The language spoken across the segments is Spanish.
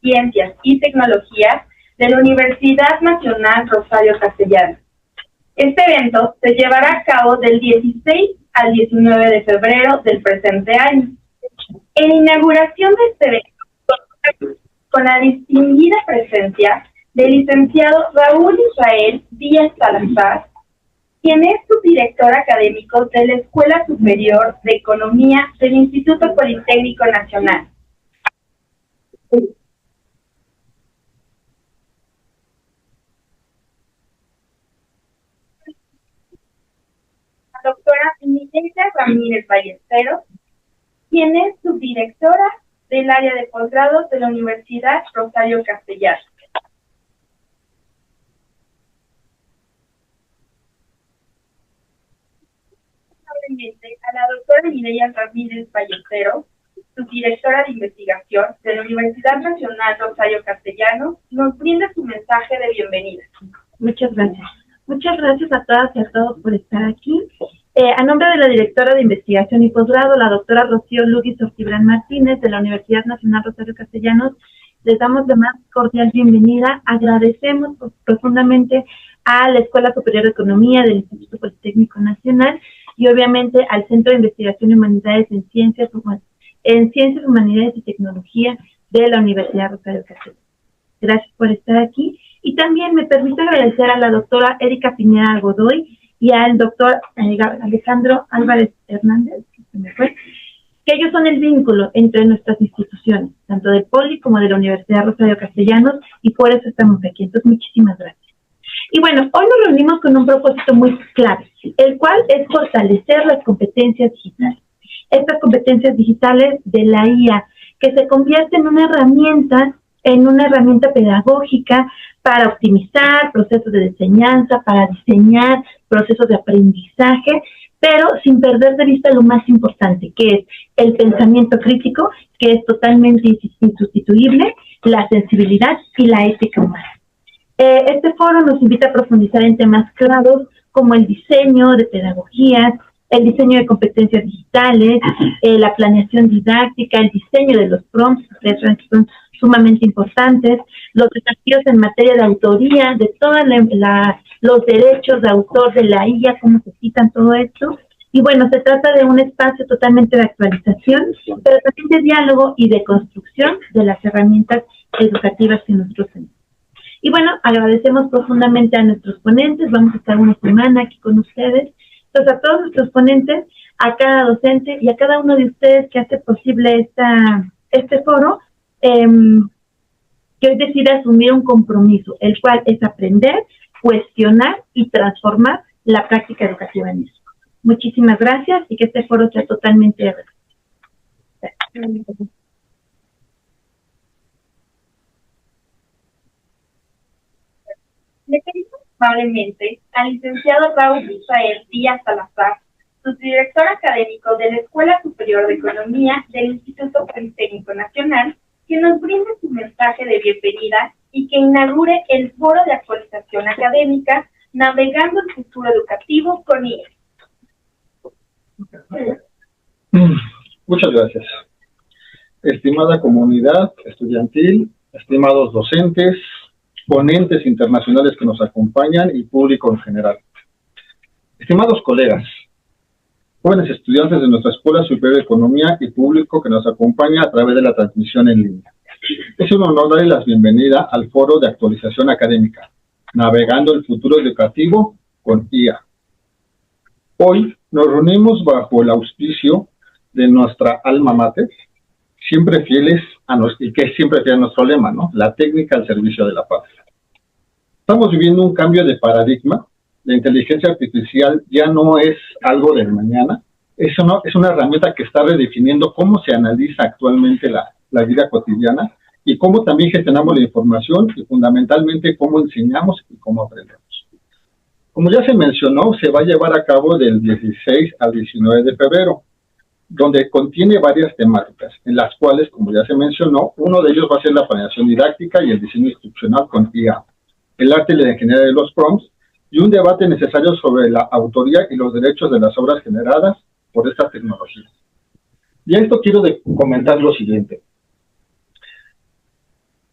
Ciencias y Tecnologías de la Universidad Nacional Rosario Castellanos. Este evento se llevará a cabo del 16 al 19 de febrero del presente año. En la inauguración de este evento, con la distinguida presencia del licenciado Raúl Israel Díaz Salazar, quien es subdirector académico de la Escuela Superior de Economía del Instituto Politécnico Nacional. La doctora Mireya Ramírez Ballesteros, quien es subdirectora del área de posgrados de la Universidad Rosario Castellanos. A la doctora Mireya Ramírez Ballesteros, subdirectora de investigación de la Universidad Nacional Rosario Castellanos, nos brinda su mensaje de bienvenida. Muchas gracias. Muchas gracias a todas y a todos por estar aquí. A nombre de la directora de investigación y posgrado, la doctora Rocío Lugui Sortibrán Martínez, de la Universidad Nacional Rosario Castellanos, les damos la más cordial bienvenida. Agradecemos profundamente a la Escuela Superior de Economía del Instituto Politécnico Nacional y obviamente al Centro de Investigación y Humanidades en Ciencias, Humanidades y Tecnología de la Universidad Rosario Castellanos. Gracias por estar aquí. Y también me permito agradecer a la doctora Erika Pineda Godoy y al doctor Alejandro Álvarez Hernández, que ellos son el vínculo entre nuestras instituciones, tanto del Poli como de la Universidad Rosario Castellanos, y por eso estamos aquí. Entonces, muchísimas gracias. Y bueno, hoy nos reunimos con un propósito muy clave, el cual es fortalecer las competencias digitales. Estas competencias digitales de la IA, que se convierte en una herramienta pedagógica para optimizar procesos de enseñanza, para diseñar procesos de aprendizaje, pero sin perder de vista lo más importante, que es el pensamiento crítico, que es totalmente insustituible, la sensibilidad y la ética humana. Este foro nos invita a profundizar en temas claros como el diseño de pedagogías, el diseño de competencias digitales, la planeación didáctica, el diseño de los prompts, que son sumamente importantes, los desafíos en materia de autoría, de todos los derechos de autor de la IA, cómo se citan todo esto. Y bueno, se trata de un espacio totalmente de actualización, pero también de diálogo y de construcción de las herramientas educativas que nosotros tenemos. Y bueno, agradecemos profundamente a nuestros ponentes, vamos a estar una semana aquí con ustedes. Entonces, a todos nuestros ponentes, a cada docente y a cada uno de ustedes que hace posible este foro, que hoy decide asumir un compromiso, el cual es aprender, cuestionar y transformar la práctica educativa en México. Muchísimas gracias y que este foro sea totalmente Le pedimos amablemente al licenciado Raúl Israel Díaz Salazar, subdirector académico de la Escuela Superior de Economía del Instituto Politécnico Nacional, que nos brinde su mensaje de bienvenida y que inaugure el foro de actualización académica Navegando el Futuro Educativo con IA. Muchas gracias. Estimada comunidad estudiantil, estimados docentes, ponentes internacionales que nos acompañan y público en general. Estimados colegas, jóvenes estudiantes de nuestra Escuela Superior de Economía y público que nos acompaña a través de la transmisión en línea. Es un honor darles la bienvenida al Foro de Actualización Académica, Navegando el Futuro Educativo con IA. Hoy nos reunimos bajo el auspicio de nuestra alma mater, siempre fieles y que siempre fiel a nuestro lema, ¿no? La técnica al servicio de la paz. Estamos viviendo un cambio de paradigma. La inteligencia artificial ya no es algo del mañana, es una herramienta que está redefiniendo cómo se analiza actualmente la vida cotidiana y cómo también gestionamos la información y fundamentalmente cómo enseñamos y cómo aprendemos. Como ya se mencionó, se va a llevar a cabo del 16 al 19 de febrero, donde contiene varias temáticas, en las cuales, como ya se mencionó, uno de ellos va a ser la planeación didáctica y el diseño instruccional con IA, el arte y la ingeniería de los prompts, y un debate necesario sobre la autoría y los derechos de las obras generadas por estas tecnologías. Y a esto quiero comentar lo siguiente.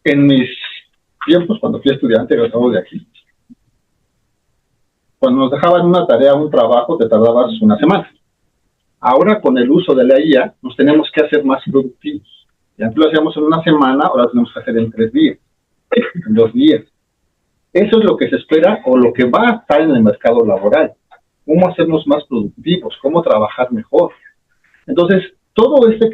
En mis tiempos, cuando fui estudiante, egresado de aquí, cuando nos dejaban una tarea, un trabajo, te tardabas una semana. Ahora, con el uso de la IA, nos tenemos que hacer más productivos. Y antes lo hacíamos en una semana, ahora lo tenemos que hacer en 3 días, en 2 días. Eso es lo que se espera o lo que va a estar en el mercado laboral. Cómo hacernos más productivos, cómo trabajar mejor. Entonces, todo este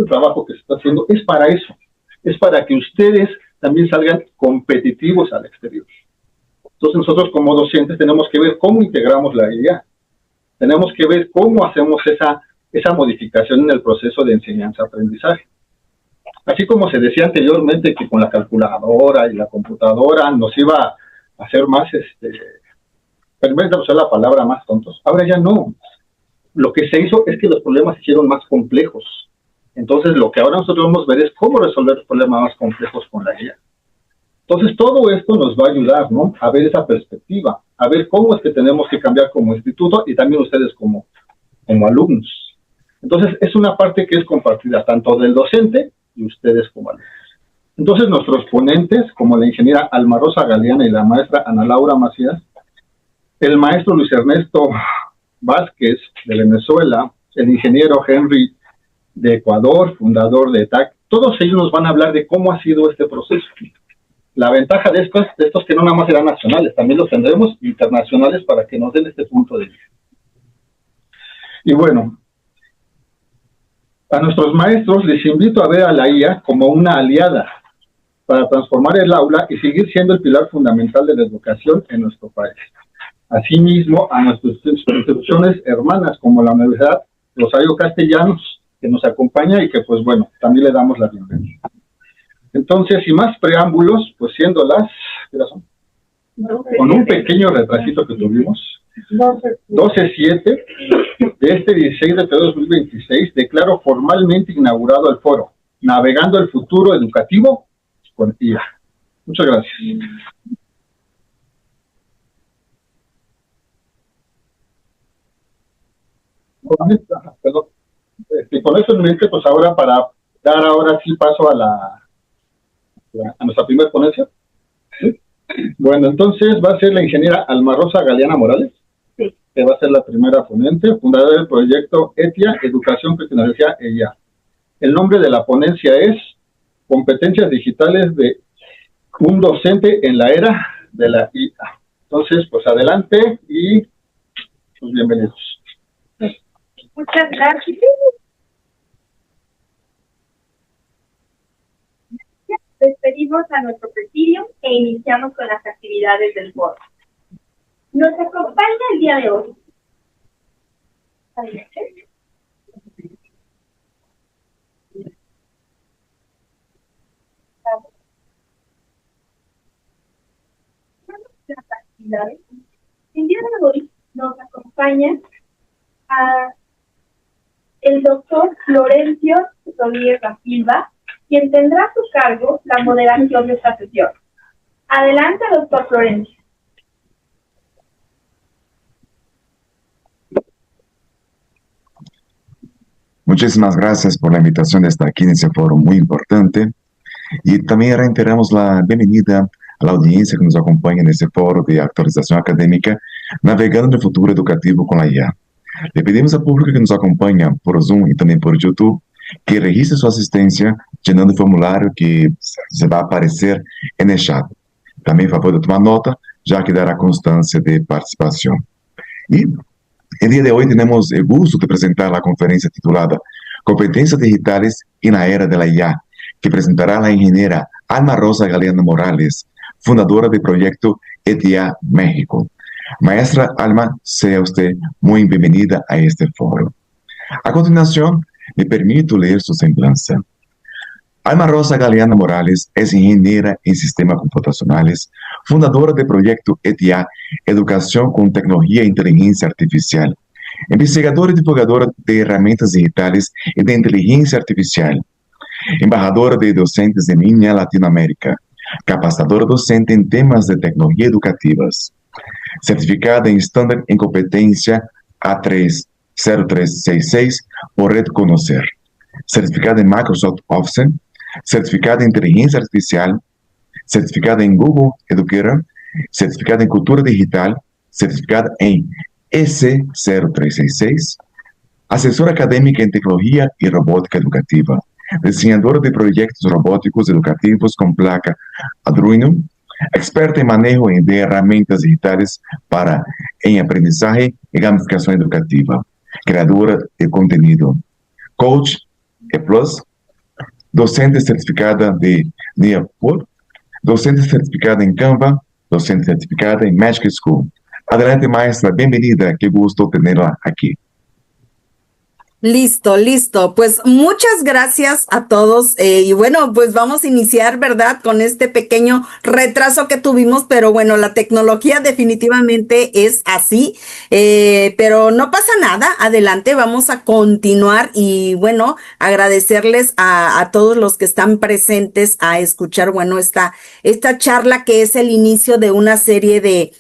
trabajo que se está haciendo es para eso. Es para que ustedes también salgan competitivos al exterior. Entonces, nosotros como docentes tenemos que ver cómo integramos la IA. Tenemos que ver cómo hacemos esa modificación en el proceso de enseñanza-aprendizaje. Así como se decía anteriormente que con la calculadora y la computadora nos iba a hacer más, permítanme usar la palabra, más tontos. Ahora ya no. Lo que se hizo es que los problemas se hicieron más complejos. Entonces, lo que ahora nosotros vamos a ver es cómo resolver los problemas más complejos con la IA. Entonces, todo esto nos va a ayudar, ¿no? A ver esa perspectiva, a ver cómo es que tenemos que cambiar como instituto y también ustedes como alumnos. Entonces, es una parte que es compartida tanto del docente y ustedes como alumnos. Entonces, nuestros ponentes, como la ingeniera Alma Rosa Galeana y la maestra Ana Laura Macías, el maestro Luis Ernesto Vázquez de Venezuela, el ingeniero Henry de Ecuador, fundador de ETAC, todos ellos nos van a hablar de cómo ha sido este proceso. La ventaja de estos que no nada más eran nacionales, también los tendremos internacionales para que nos den este punto de vista. Y bueno, a nuestros maestros les invito a ver a la IA como una aliada para transformar el aula y seguir siendo el pilar fundamental de la educación en nuestro país. Asimismo, a nuestras instituciones hermanas como la Universidad Rosario Castellanos, que nos acompaña y que, pues bueno, también le damos la bienvenida. Entonces, sin más preámbulos, pues siendo ¿qué razón? Con un pequeño retrasito que tuvimos, 12/7 de este 16 de febrero de 2026, declaro formalmente inaugurado el foro Navegando el Futuro Educativo con IA. Muchas gracias. Con esto en mente, pues ahora para dar ahora sí paso a nuestra primera ponencia. ¿Sí? Bueno, entonces va a ser la ingeniera Alma Rosa Galeana Morales, sí, que va a ser la primera ponente, fundadora del proyecto ETIA, Educación que Tecnología EIA. El nombre de la ponencia es Competencias Digitales de un Docente en la Era de la IA. Entonces, pues adelante y pues bienvenidos. Muchas gracias. Despedimos a nuestro presidium e iniciamos con las actividades del foro. Nos acompaña el día de hoy. Las actividades. El día de hoy nos acompaña el doctor Florencio Rodríguez da Silva, quien tendrá a su cargo la moderación de esta sesión. Adelante, doctor Florencio. Muchísimas gracias por la invitación de estar aquí en ese foro muy importante. Y también reiteramos la bienvenida a la audiencia que nos acompaña en este foro de actualización académica, Navegando en el Futuro Educativo con la IA. Le pedimos al público que nos acompaña por Zoom y también por YouTube que registre su asistencia llenando el formulario que se va a aparecer en el chat. También favor de tomar nota, ya que dará constancia de participación. Y el día de hoy tenemos el gusto de presentar la conferencia titulada Competencias Digitales en la Era de la IA, que presentará la ingeniera Alma Rosa Galeana Morales, fundadora del proyecto ETIA México. Maestra Alma, sea usted muy bienvenida a este foro. A continuación, me permito leer su semblanza. Alma Rosa Galeana Morales es ingeniera en sistemas computacionales, fundadora del proyecto ETIA, Educación con Tecnología e Inteligencia Artificial, investigadora y divulgadora de herramientas digitales y de inteligencia artificial, embajadora de docentes en línea Latinoamérica, capacitadora docente en temas de tecnología educativas, certificada en estándar en competencia A30366 por Red Conocer, certificada en Microsoft Office, certificada en inteligencia artificial, certificada en Google Educator, certificada en Cultura Digital, certificada en S0366, asesora académica en tecnología y robótica educativa, diseñadora de proyectos robóticos educativos con placa Arduino, experta en manejo de herramientas digitales en aprendizaje y gamificación educativa, creadora de contenido, coach E+, docente certificada de NIAPUR, docente certificada en Canva, docente certificada en Magic School. Adelante, maestra, bienvenida, qué gusto tenerla aquí. Listo. Pues muchas gracias a todos. Y bueno, pues vamos a iniciar, ¿verdad? Con este pequeño retraso que tuvimos, pero bueno, la tecnología definitivamente es así. Pero no pasa nada. Adelante, vamos a continuar y bueno, agradecerles a todos los que están presentes a escuchar, bueno, esta charla que es el inicio de una serie de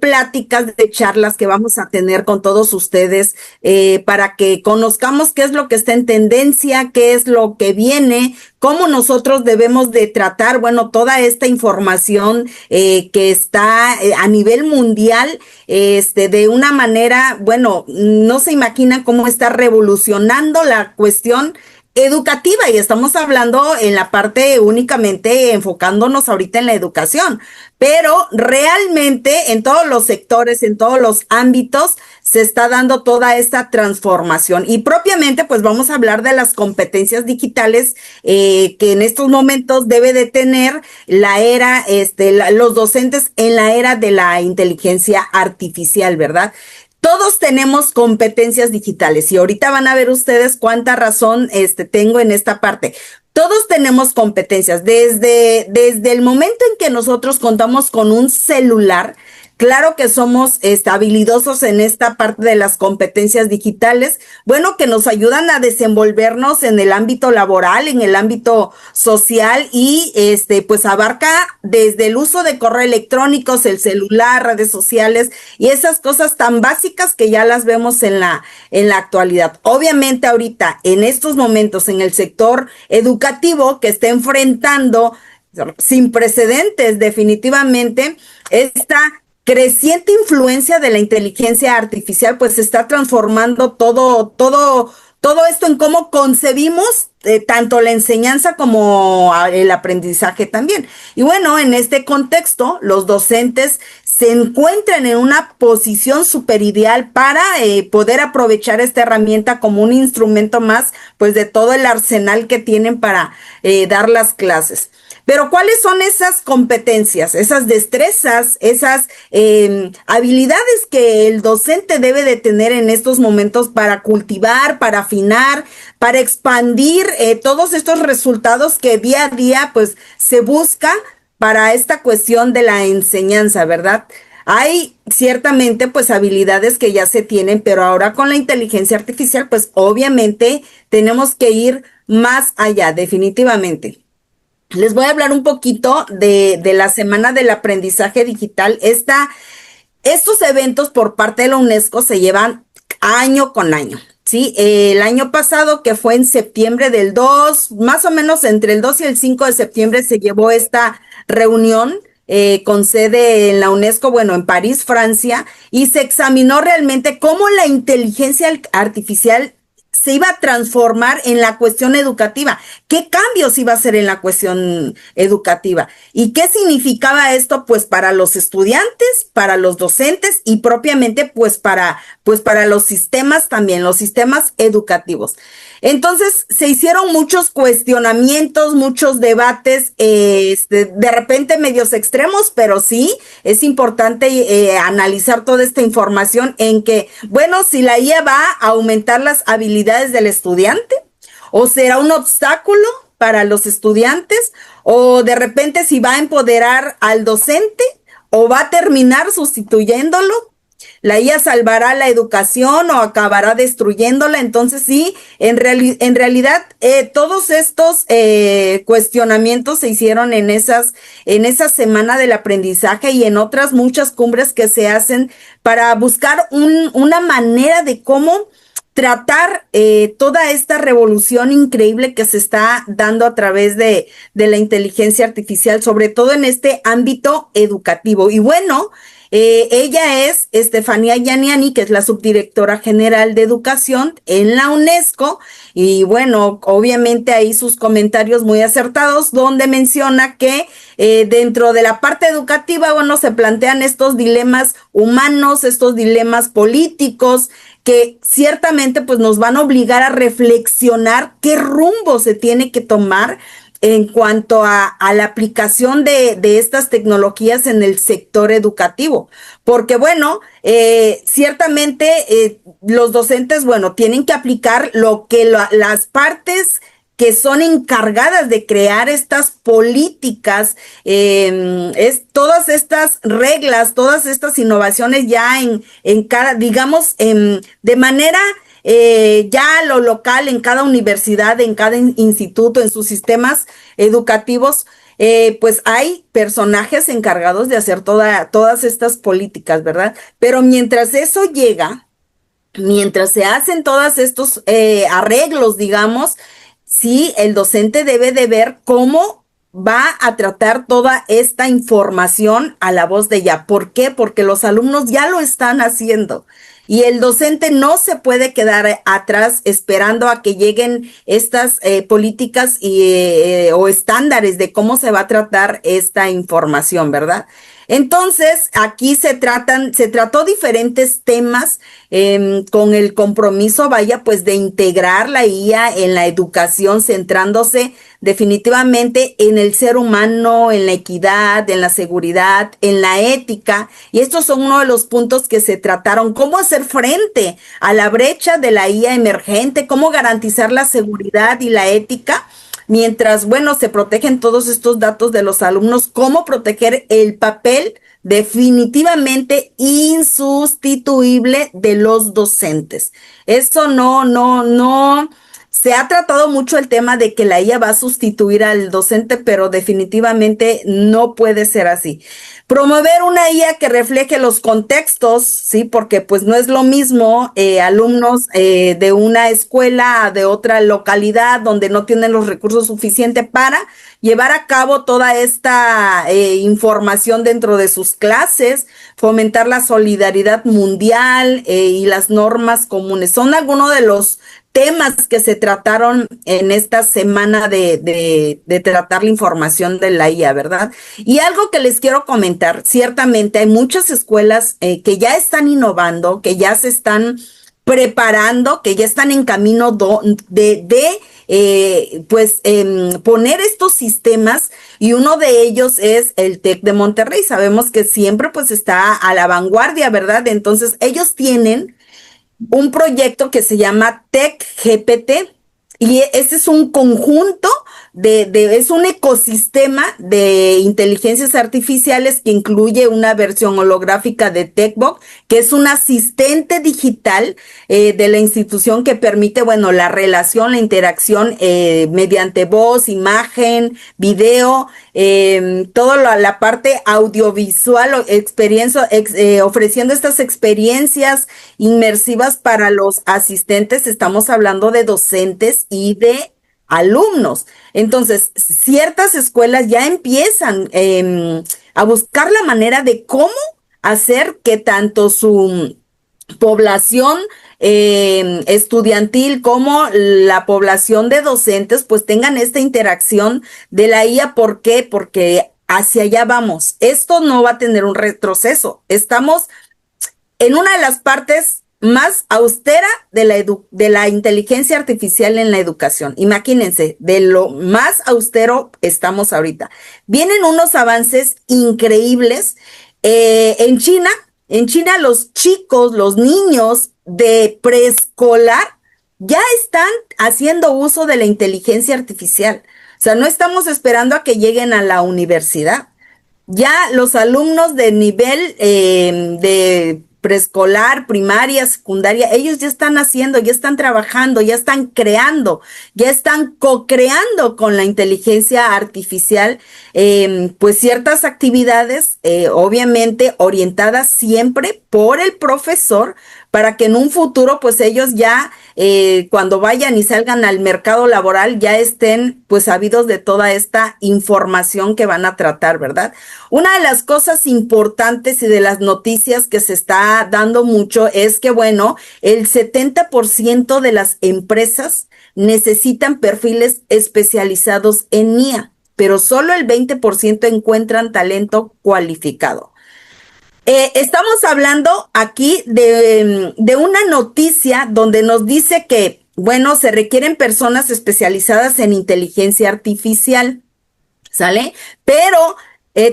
pláticas, de charlas que vamos a tener con todos ustedes para que conozcamos qué es lo que está en tendencia, qué es lo que viene, cómo nosotros debemos de tratar, bueno, toda esta información que está a nivel mundial, de una manera, bueno, no se imaginan cómo está revolucionando la cuestión educativa, y estamos hablando en la parte únicamente enfocándonos ahorita en la educación, pero realmente en todos los sectores, en todos los ámbitos se está dando toda esta transformación, y propiamente pues vamos a hablar de las competencias digitales que en estos momentos debe de tener la era, los docentes en la era de la inteligencia artificial, ¿verdad? Todos tenemos competencias digitales y ahorita van a ver ustedes cuánta razón tengo en esta parte. Todos tenemos competencias. Desde el momento en que nosotros contamos con un celular, claro que somos habilidosos en esta parte de las competencias digitales, bueno, que nos ayudan a desenvolvernos en el ámbito laboral, en el ámbito social y pues abarca desde el uso de correo electrónicos, el celular, redes sociales y esas cosas tan básicas que ya las vemos en la actualidad. Obviamente ahorita, en estos momentos, en el sector educativo que está enfrentando sin precedentes definitivamente esta creciente influencia de la inteligencia artificial, pues está transformando todo esto en cómo concebimos tanto la enseñanza como el aprendizaje también. Y bueno, en este contexto, los docentes se encuentran en una posición súper ideal para poder aprovechar esta herramienta como un instrumento más, pues de todo el arsenal que tienen para dar las clases. Pero ¿cuáles son esas competencias, esas destrezas, esas habilidades que el docente debe de tener en estos momentos para cultivar, para afinar, para expandir todos estos resultados que día a día pues se busca para esta cuestión de la enseñanza, ¿verdad? Hay ciertamente pues habilidades que ya se tienen, pero ahora con la inteligencia artificial pues obviamente tenemos que ir más allá, definitivamente. Les voy a hablar un poquito de la Semana del Aprendizaje Digital. Estos eventos por parte de la UNESCO se llevan año con año, ¿sí? El año pasado, que fue en septiembre del 2, más o menos entre el 2 y el 5 de septiembre se llevó esta reunión con sede en la UNESCO, bueno, en París, Francia, y se examinó realmente cómo la inteligencia artificial se iba a transformar en la cuestión educativa. ¿Qué cambios iba a hacer en la cuestión educativa? ¿Y qué significaba esto? Pues para los estudiantes, para los docentes y propiamente pues para los sistemas también, los sistemas educativos. Entonces se hicieron muchos cuestionamientos, muchos debates, de repente medios extremos, pero sí es importante analizar toda esta información en que, bueno, si la IA va a aumentar las habilidades del estudiante o será un obstáculo para los estudiantes o de repente si va a empoderar al docente o va a terminar sustituyéndolo. ¿La IA salvará la educación o acabará destruyéndola? Entonces sí, en realidad todos estos cuestionamientos se hicieron en esa semana del aprendizaje y en otras muchas cumbres que se hacen para buscar una manera de cómo tratar toda esta revolución increíble que se está dando a través de la inteligencia artificial, sobre todo en este ámbito educativo. Y bueno, ella es Estefanía Yaniani, que es la subdirectora general de educación en la UNESCO, y bueno, obviamente ahí sus comentarios muy acertados, donde menciona que dentro de la parte educativa, bueno, se plantean estos dilemas humanos, estos dilemas políticos, que ciertamente pues nos van a obligar a reflexionar qué rumbo se tiene que tomar en cuanto a la aplicación de estas tecnologías en el sector educativo. Porque bueno, ciertamente los docentes, bueno, tienen que aplicar lo que las partes que son encargadas de crear estas políticas, es todas estas reglas, todas estas innovaciones ya en cada, digamos, de manera ya lo local, en cada universidad, en cada instituto, en sus sistemas educativos, pues hay personajes encargados de hacer todas estas políticas, ¿verdad? Pero mientras eso llega, mientras se hacen todos estos arreglos, digamos, sí, el docente debe de ver cómo va a tratar toda esta información a la voz de ella. ¿Por qué? Porque los alumnos ya lo están haciendo. Y el docente no se puede quedar atrás esperando a que lleguen estas políticas o estándares de cómo se va a tratar esta información, ¿verdad? Entonces, aquí se trató diferentes temas con el compromiso, vaya, pues de integrar la IA en la educación, centrándose definitivamente en el ser humano, en la equidad, en la seguridad, en la ética. Y estos son uno de los puntos que se trataron: cómo hacer frente a la brecha de la IA emergente, cómo garantizar la seguridad y la ética, mientras, bueno, se protegen todos estos datos de los alumnos, cómo proteger el papel definitivamente insustituible de los docentes. Eso no. Se ha tratado mucho el tema de que la IA va a sustituir al docente, pero definitivamente no puede ser así. Promover una IA que refleje los contextos, sí, porque pues no es lo mismo alumnos de una escuela, de otra localidad donde no tienen los recursos suficientes para llevar a cabo toda esta información dentro de sus clases, fomentar la solidaridad mundial y las normas comunes. Son algunos de los temas que se trataron en esta semana de tratar la información de la IA, ¿verdad? Y algo que les quiero comentar: ciertamente hay muchas escuelas que ya están innovando, que ya se están preparando, que ya están en camino poner estos sistemas, y uno de ellos es el TEC de Monterrey. Sabemos que siempre pues está a la vanguardia, ¿verdad? Entonces ellos tienen un proyecto que se llama TEC GPT, y ese es un conjunto es un ecosistema de inteligencias artificiales que incluye una versión holográfica de TechBot, que es un asistente digital de la institución que permite, bueno, la relación, la interacción mediante voz, imagen, video, toda la parte audiovisual, ofreciendo estas experiencias inmersivas para los asistentes. Estamos hablando de docentes y de alumnos. Entonces, ciertas escuelas ya empiezan a buscar la manera de cómo hacer que tanto su población estudiantil como la población de docentes pues tengan esta interacción de la IA. ¿Por qué? Porque hacia allá vamos. Esto no va a tener un retroceso. Estamos en una de las partes más austera de la inteligencia artificial en la educación. Imagínense, de lo más austero estamos ahorita. Vienen unos avances increíbles. En China los chicos, los niños de preescolar ya están haciendo uso de la inteligencia artificial. O sea, no estamos esperando a que lleguen a la universidad. Ya los alumnos de nivel de preescolar, primaria, secundaria, ellos ya están haciendo, ya están trabajando, ya están creando, ya están co-creando con la inteligencia artificial, pues ciertas actividades, obviamente orientadas siempre por el profesor, para que en un futuro pues ellos ya cuando vayan y salgan al mercado laboral ya estén pues sabidos de toda esta información que van a tratar, ¿verdad? Una de las cosas importantes y de las noticias que se está dando mucho es que, bueno, el 70% de las empresas necesitan perfiles especializados en IA, pero solo el 20% encuentran talento cualificado. Estamos hablando aquí de una noticia donde nos dice que, bueno, se requieren personas especializadas en inteligencia artificial, ¿sale? Pero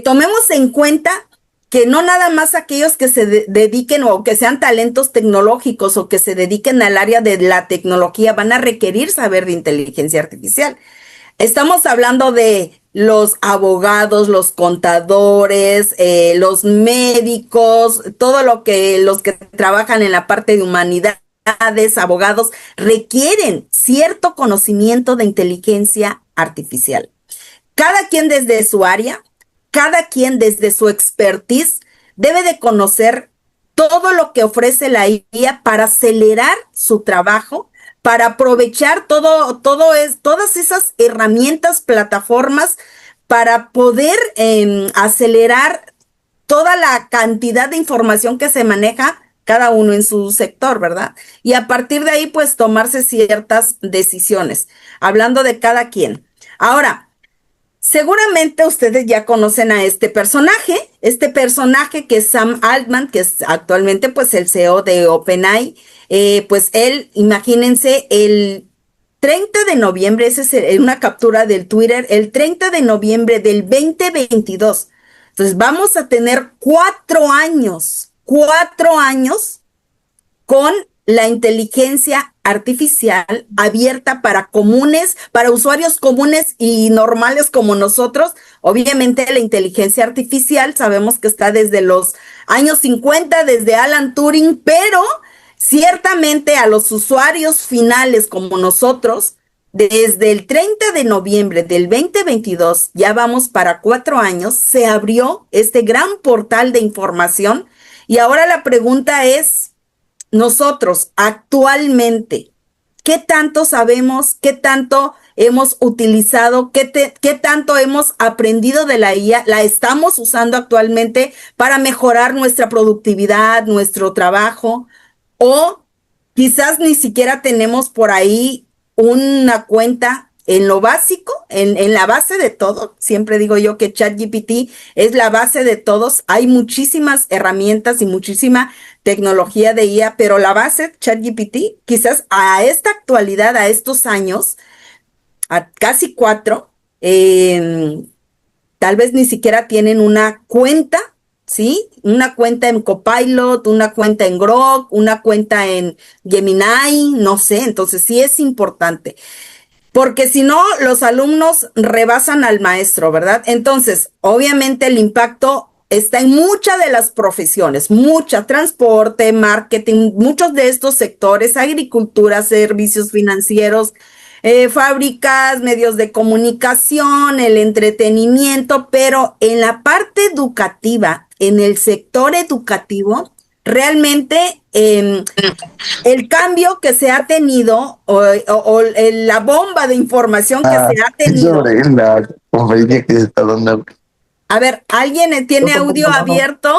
tomemos en cuenta que no nada más aquellos que se dediquen o que sean talentos tecnológicos o que se dediquen al área de la tecnología van a requerir saber de inteligencia artificial. Estamos hablando de los abogados, los contadores, los médicos, todo lo que los que trabajan en la parte de humanidades, abogados, requieren cierto conocimiento de inteligencia artificial. Cada quien desde su área, cada quien desde su expertise debe de conocer todo lo que ofrece la IA para acelerar su trabajo, para aprovechar todas esas herramientas, plataformas, para poder acelerar toda la cantidad de información que se maneja cada uno en su sector, ¿verdad? Y a partir de ahí, pues, tomarse ciertas decisiones, hablando de cada quien. Ahora, seguramente ustedes ya conocen a este personaje que es Sam Altman, que es actualmente, pues, el CEO de OpenAI. Pues él, imagínense, el 30 de noviembre, esa es una captura del Twitter, el 30 de noviembre del 2022. Entonces vamos a tener 4 años con la inteligencia artificial abierta para usuarios comunes y normales como nosotros. Obviamente la inteligencia artificial sabemos que está desde los años 50, desde Alan Turing, pero ciertamente a los usuarios finales como nosotros, desde el 30 de noviembre del 2022, ya vamos para 4 años, se abrió este gran portal de información y ahora la pregunta es, nosotros actualmente, ¿qué tanto sabemos? ¿Qué tanto hemos utilizado? ¿Qué tanto hemos aprendido de la IA? ¿La estamos usando actualmente para mejorar nuestra productividad, nuestro trabajo? O quizás ni siquiera tenemos por ahí una cuenta en lo básico, en la base de todo. Siempre digo yo que ChatGPT es la base de todos. Hay muchísimas herramientas y muchísima tecnología de IA, pero la base, ChatGPT, quizás a esta actualidad, a estos años, a casi 4, tal vez ni siquiera tienen una cuenta, ¿sí? Una cuenta en Copilot, una cuenta en Grok, una cuenta en Gemini, no sé. Entonces sí es importante, porque si no, los alumnos rebasan al maestro, ¿verdad? Entonces, obviamente el impacto está en muchas de las profesiones, transporte, marketing, muchos de estos sectores, agricultura, servicios financieros, fábricas, medios de comunicación, el entretenimiento, pero en la parte educativa, en el sector educativo, realmente el cambio que se ha tenido o la bomba de información que se ha tenido. Sobre la conferencia que se está dando. A ver, ¿alguien tiene audio abierto?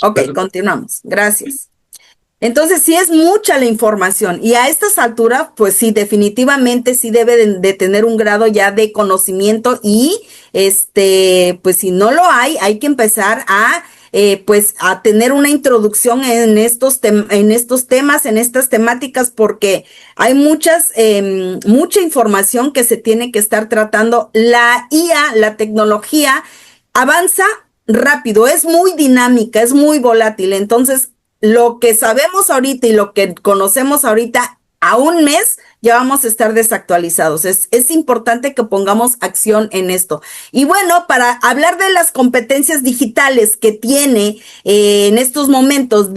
Ok, continuamos. Gracias. Entonces, sí es mucha la información y a estas alturas, pues sí, definitivamente sí debe de tener un grado ya de conocimiento y, pues si no lo hay que empezar a pues a tener una introducción en estos temas, en estas temáticas, porque hay mucha información que se tiene que estar tratando. La IA, la tecnología, avanza rápido, es muy dinámica, es muy volátil. Entonces, lo que sabemos ahorita y lo que conocemos ahorita, a un mes ya vamos a estar desactualizados. Es importante que pongamos acción en esto. Y bueno, para hablar de las competencias digitales que tiene en estos momentos,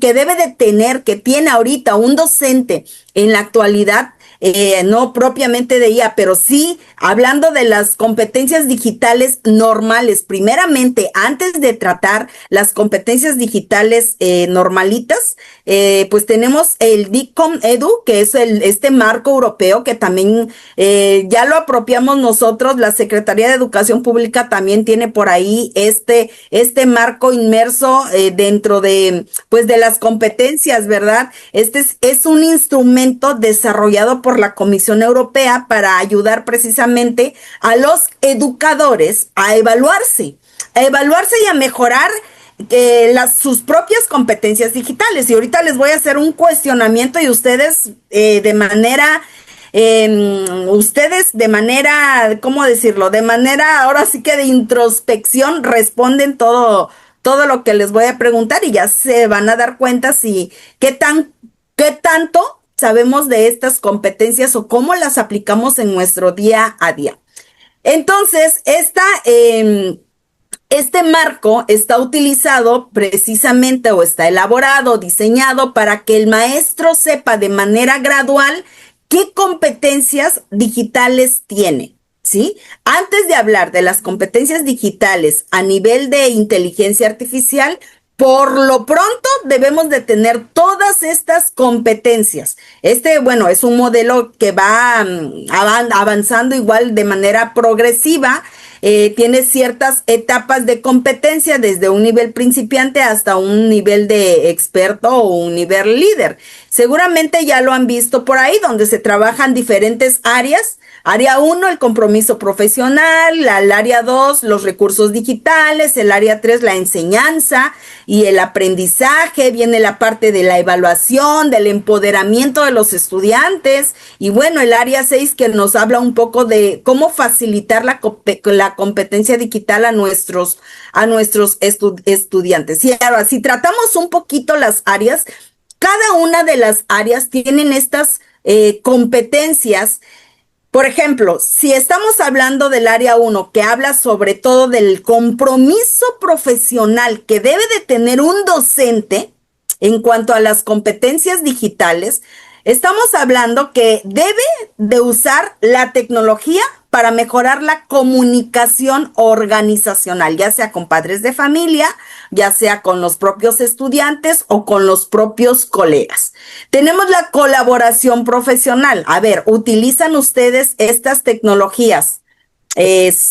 que debe de tener, que tiene ahorita un docente en la actualidad, no propiamente de IA, pero sí hablando de las competencias digitales normales. Primeramente, antes de tratar las competencias digitales normalitas, pues tenemos el DICOM Edu, que es este marco europeo que también ya lo apropiamos nosotros. La Secretaría de Educación Pública también tiene por ahí este marco inmerso dentro de, pues, de las competencias, ¿verdad? Este es un instrumento desarrollado por la Comisión Europea para ayudar precisamente a los educadores a evaluarse y a mejorar sus propias competencias digitales. Y ahorita les voy a hacer un cuestionamiento y ustedes de manera, ¿cómo decirlo? De manera, ahora sí que de introspección, responden todo lo que les voy a preguntar y ya se van a dar cuenta si qué tanto sabemos de estas competencias o cómo las aplicamos en nuestro día a día. Entonces, este marco está utilizado precisamente o está elaborado, diseñado para que el maestro sepa de manera gradual qué competencias digitales tiene, ¿sí? Antes de hablar de las competencias digitales a nivel de inteligencia artificial, por lo pronto debemos de tener todas estas competencias. Bueno, es un modelo que va avanzando igual de manera progresiva. Tiene ciertas etapas de competencia desde un nivel principiante hasta un nivel de experto o un nivel líder. Seguramente ya lo han visto por ahí, donde se trabajan diferentes áreas. Área 1, el compromiso profesional, el área 2, los recursos digitales, el área 3, la enseñanza y el aprendizaje, viene la parte de la evaluación, del empoderamiento de los estudiantes y bueno, el área 6 que nos habla un poco de cómo facilitar la competencia digital a nuestros estudiantes. Y ahora, si tratamos un poquito las áreas, cada una de las áreas tienen estas competencias. Por ejemplo, si estamos hablando del área 1, que habla sobre todo del compromiso profesional que debe de tener un docente en cuanto a las competencias digitales, estamos hablando que debe de usar la tecnología para mejorar la comunicación organizacional, ya sea con padres de familia, ya sea con los propios estudiantes o con los propios colegas. Tenemos la colaboración profesional. A ver, ¿utilizan ustedes estas tecnologías?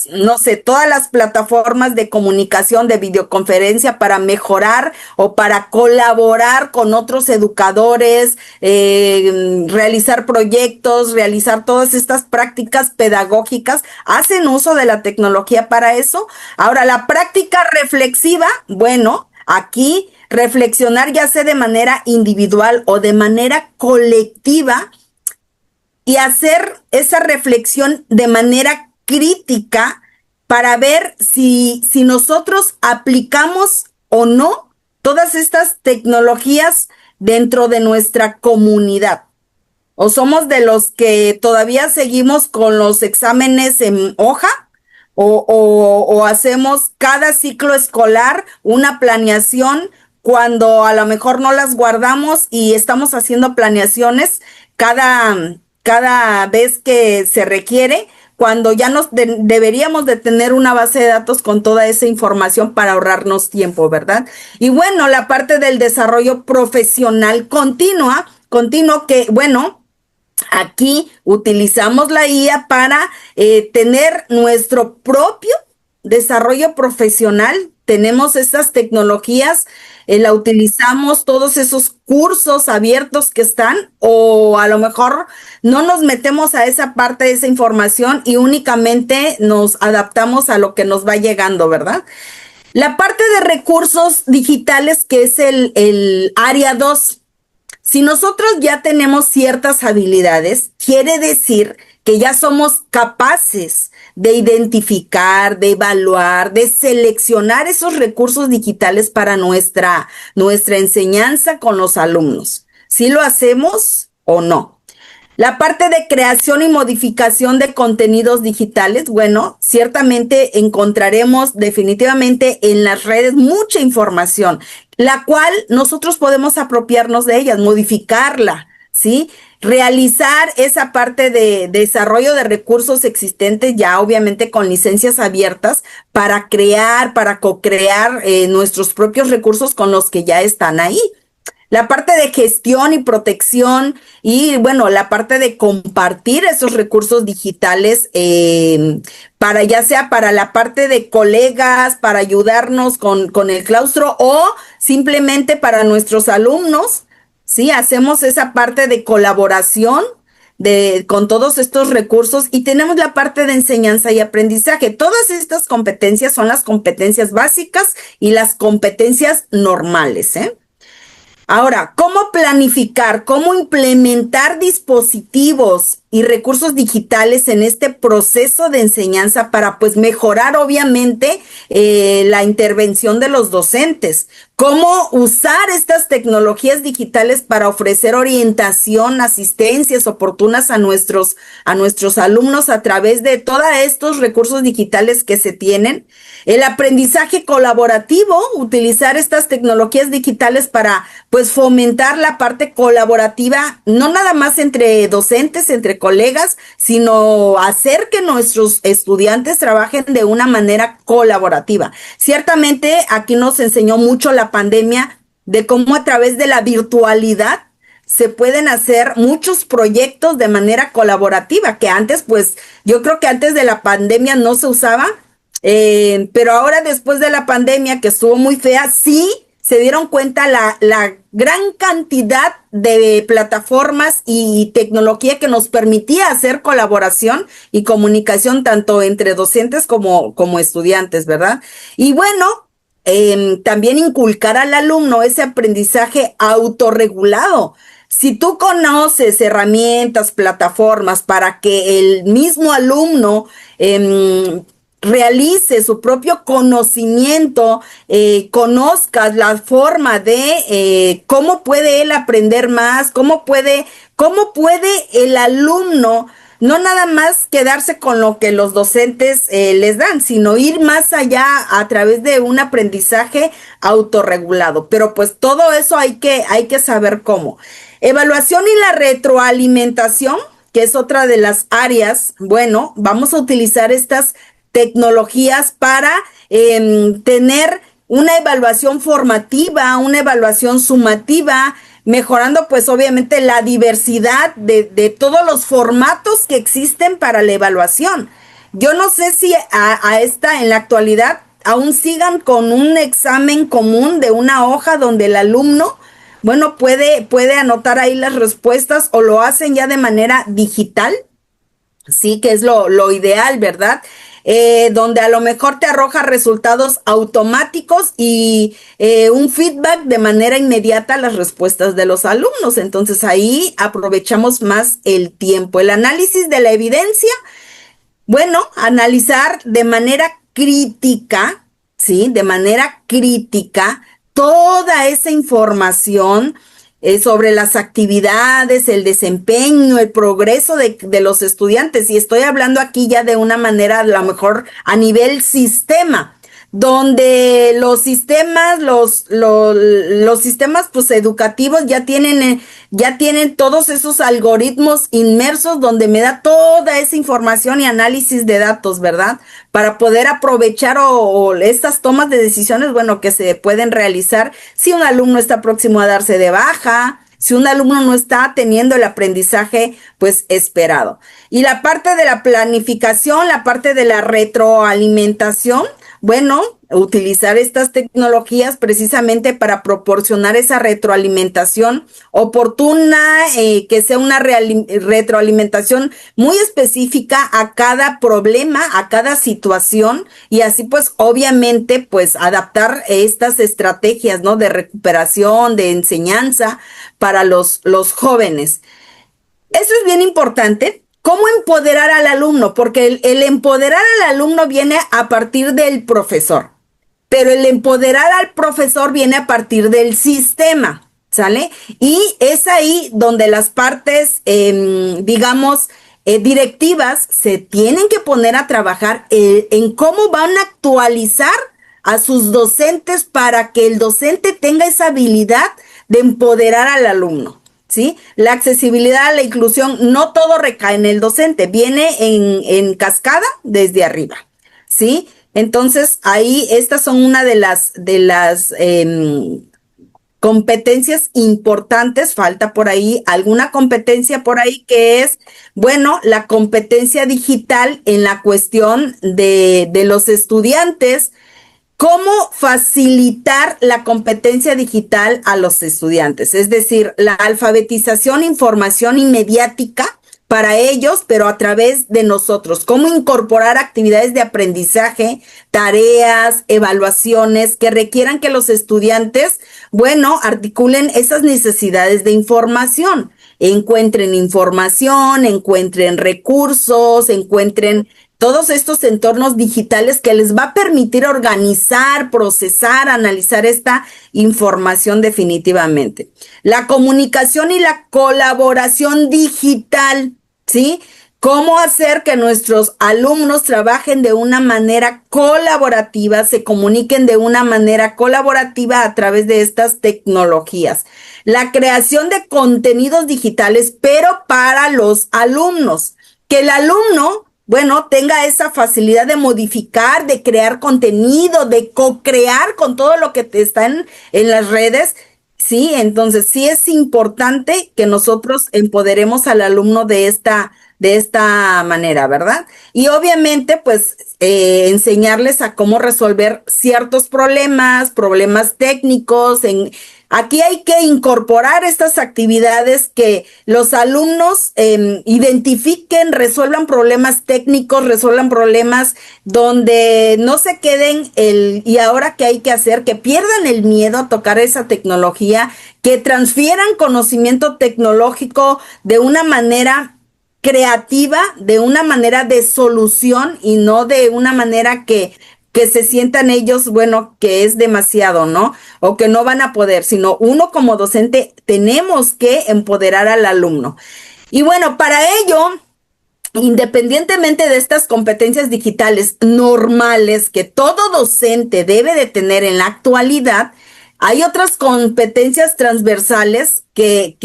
No sé, todas las plataformas de comunicación, de videoconferencia para mejorar o para colaborar con otros educadores, realizar proyectos, realizar todas estas prácticas pedagógicas. ¿Hacen uso de la tecnología para eso? Ahora, la práctica reflexiva, bueno, aquí reflexionar ya sea de manera individual o de manera colectiva y hacer esa reflexión de manera crítica para ver si nosotros aplicamos o no todas estas tecnologías dentro de nuestra comunidad. O somos de los que todavía seguimos con los exámenes en hoja o hacemos cada ciclo escolar una planeación cuando a lo mejor no las guardamos y estamos haciendo planeaciones cada vez que se requiere, cuando ya deberíamos de tener una base de datos con toda esa información para ahorrarnos tiempo, ¿verdad? Y bueno, la parte del desarrollo profesional continuo que, bueno, aquí utilizamos la IA para tener nuestro propio desarrollo profesional. Tenemos estas tecnologías, la utilizamos, todos esos cursos abiertos que están, o a lo mejor no nos metemos a esa parte de esa información y únicamente nos adaptamos a lo que nos va llegando, ¿verdad? La parte de recursos digitales, que es el área 2. Si nosotros ya tenemos ciertas habilidades, quiere decir que ya somos capaces de identificar, de evaluar, de seleccionar esos recursos digitales para nuestra enseñanza con los alumnos. ¿Sí lo hacemos o no? La parte de creación y modificación de contenidos digitales, bueno, ciertamente encontraremos definitivamente en las redes mucha información, la cual nosotros podemos apropiarnos de ellas, modificarla, ¿sí? realizar esa parte de desarrollo de recursos existentes, ya obviamente con licencias abiertas, para crear, para co-crear nuestros propios recursos con los que ya están ahí. La parte de gestión y protección y, bueno, la parte de compartir esos recursos digitales para ya sea para la parte de colegas, para ayudarnos con el claustro o simplemente para nuestros alumnos, ¿sí? Hacemos esa parte de colaboración con todos estos recursos y tenemos la parte de enseñanza y aprendizaje. Todas estas competencias son las competencias básicas y las competencias normales, ¿eh? Ahora, ¿cómo planificar, cómo implementar dispositivos y recursos digitales en este proceso de enseñanza para pues mejorar obviamente la intervención de los docentes? ¿Cómo usar estas tecnologías digitales para ofrecer orientación, asistencias oportunas a nuestros alumnos a través de todos estos recursos digitales que se tienen? El aprendizaje colaborativo, utilizar estas tecnologías digitales para pues fomentar la parte colaborativa, no nada más entre docentes, entre colegas, sino hacer que nuestros estudiantes trabajen de una manera colaborativa. Ciertamente aquí nos enseñó mucho la pandemia de cómo a través de la virtualidad se pueden hacer muchos proyectos de manera colaborativa, que antes pues yo creo que antes de la pandemia no se usaba. Pero ahora después de la pandemia que estuvo muy fea, sí se dieron cuenta la gran cantidad de plataformas y tecnología que nos permitía hacer colaboración y comunicación tanto entre docentes como estudiantes, ¿verdad? Y bueno, también inculcar al alumno ese aprendizaje autorregulado. Si tú conoces herramientas, plataformas para que el mismo alumno realice su propio conocimiento, conozcas la forma de cómo puede él aprender más, cómo puede el alumno no nada más quedarse con lo que los docentes les dan, sino ir más allá a través de un aprendizaje autorregulado. Pero pues todo eso hay que saber cómo. Evaluación y la retroalimentación, que es otra de las áreas. Bueno, vamos a utilizar estas tecnologías para tener una evaluación formativa, una evaluación sumativa, mejorando pues obviamente la diversidad de todos los formatos que existen para la evaluación. Yo no sé si en la actualidad aún sigan con un examen común de una hoja donde el alumno, bueno, puede anotar ahí las respuestas o lo hacen ya de manera digital, sí, que es lo ideal, ¿verdad? Donde a lo mejor te arroja resultados automáticos y un feedback de manera inmediata a las respuestas de los alumnos. Entonces ahí aprovechamos más el tiempo. El análisis de la evidencia, bueno, analizar de manera crítica, ¿sí? De manera crítica toda esa información sobre las actividades, el desempeño, el progreso de los estudiantes. Y estoy hablando aquí ya de una manera a lo mejor a nivel sistema, donde los sistemas, los sistemas pues educativos ya tienen todos esos algoritmos inmersos donde me da toda esa información y análisis de datos, ¿verdad? Para poder aprovechar o estas tomas de decisiones, bueno, que se pueden realizar si un alumno está próximo a darse de baja, si un alumno no está teniendo el aprendizaje pues esperado. Y la parte de la planificación, la parte de la retroalimentación, bueno, utilizar estas tecnologías precisamente para proporcionar esa retroalimentación oportuna, que sea una retroalimentación muy específica a cada problema, a cada situación, y así pues obviamente pues adaptar estas estrategias, ¿no? De recuperación, de enseñanza para los jóvenes. Eso es bien importante. ¿Cómo empoderar al alumno? Porque el empoderar al alumno viene a partir del profesor, pero el empoderar al profesor viene a partir del sistema, ¿sale? Y es ahí donde las partes, directivas se tienen que poner a trabajar en cómo van a actualizar a sus docentes para que el docente tenga esa habilidad de empoderar al alumno, ¿sí? La accesibilidad, la inclusión, no todo recae en el docente, viene en cascada desde arriba, ¿sí? Entonces, ahí estas son una de las competencias importantes. Falta por ahí alguna competencia por ahí que es, bueno, la competencia digital en la cuestión de los estudiantes. ¿Cómo facilitar la competencia digital a los estudiantes? Es decir, la alfabetización, información inmediática para ellos, pero a través de nosotros. ¿Cómo incorporar actividades de aprendizaje, tareas, evaluaciones que requieran que los estudiantes, bueno, articulen esas necesidades de información? Encuentren información, encuentren recursos, encuentren todos estos entornos digitales que les va a permitir organizar, procesar, analizar esta información definitivamente. La comunicación y la colaboración digital, ¿sí? ¿Cómo hacer que nuestros alumnos trabajen de una manera colaborativa, se comuniquen de una manera colaborativa a través de estas tecnologías? La creación de contenidos digitales, pero para los alumnos. Que el alumno, bueno, tenga esa facilidad de modificar, de crear contenido, de co-crear con todo lo que está en las redes. Sí, entonces sí es importante que nosotros empoderemos al alumno de esta manera, ¿verdad? Y obviamente, pues, enseñarles a cómo resolver ciertos problemas técnicos. Aquí hay que incorporar estas actividades que los alumnos identifiquen, resuelvan problemas técnicos, resuelvan problemas donde no se queden y ahora qué hay que hacer, que pierdan el miedo a tocar esa tecnología, que transfieran conocimiento tecnológico de una manera creativa, de una manera de solución y no de una manera que se sientan ellos, bueno, que es demasiado, ¿no? O que no van a poder, sino uno como docente tenemos que empoderar al alumno. Y bueno, para ello, independientemente de estas competencias digitales normales que todo docente debe de tener en la actualidad, hay otras competencias transversales que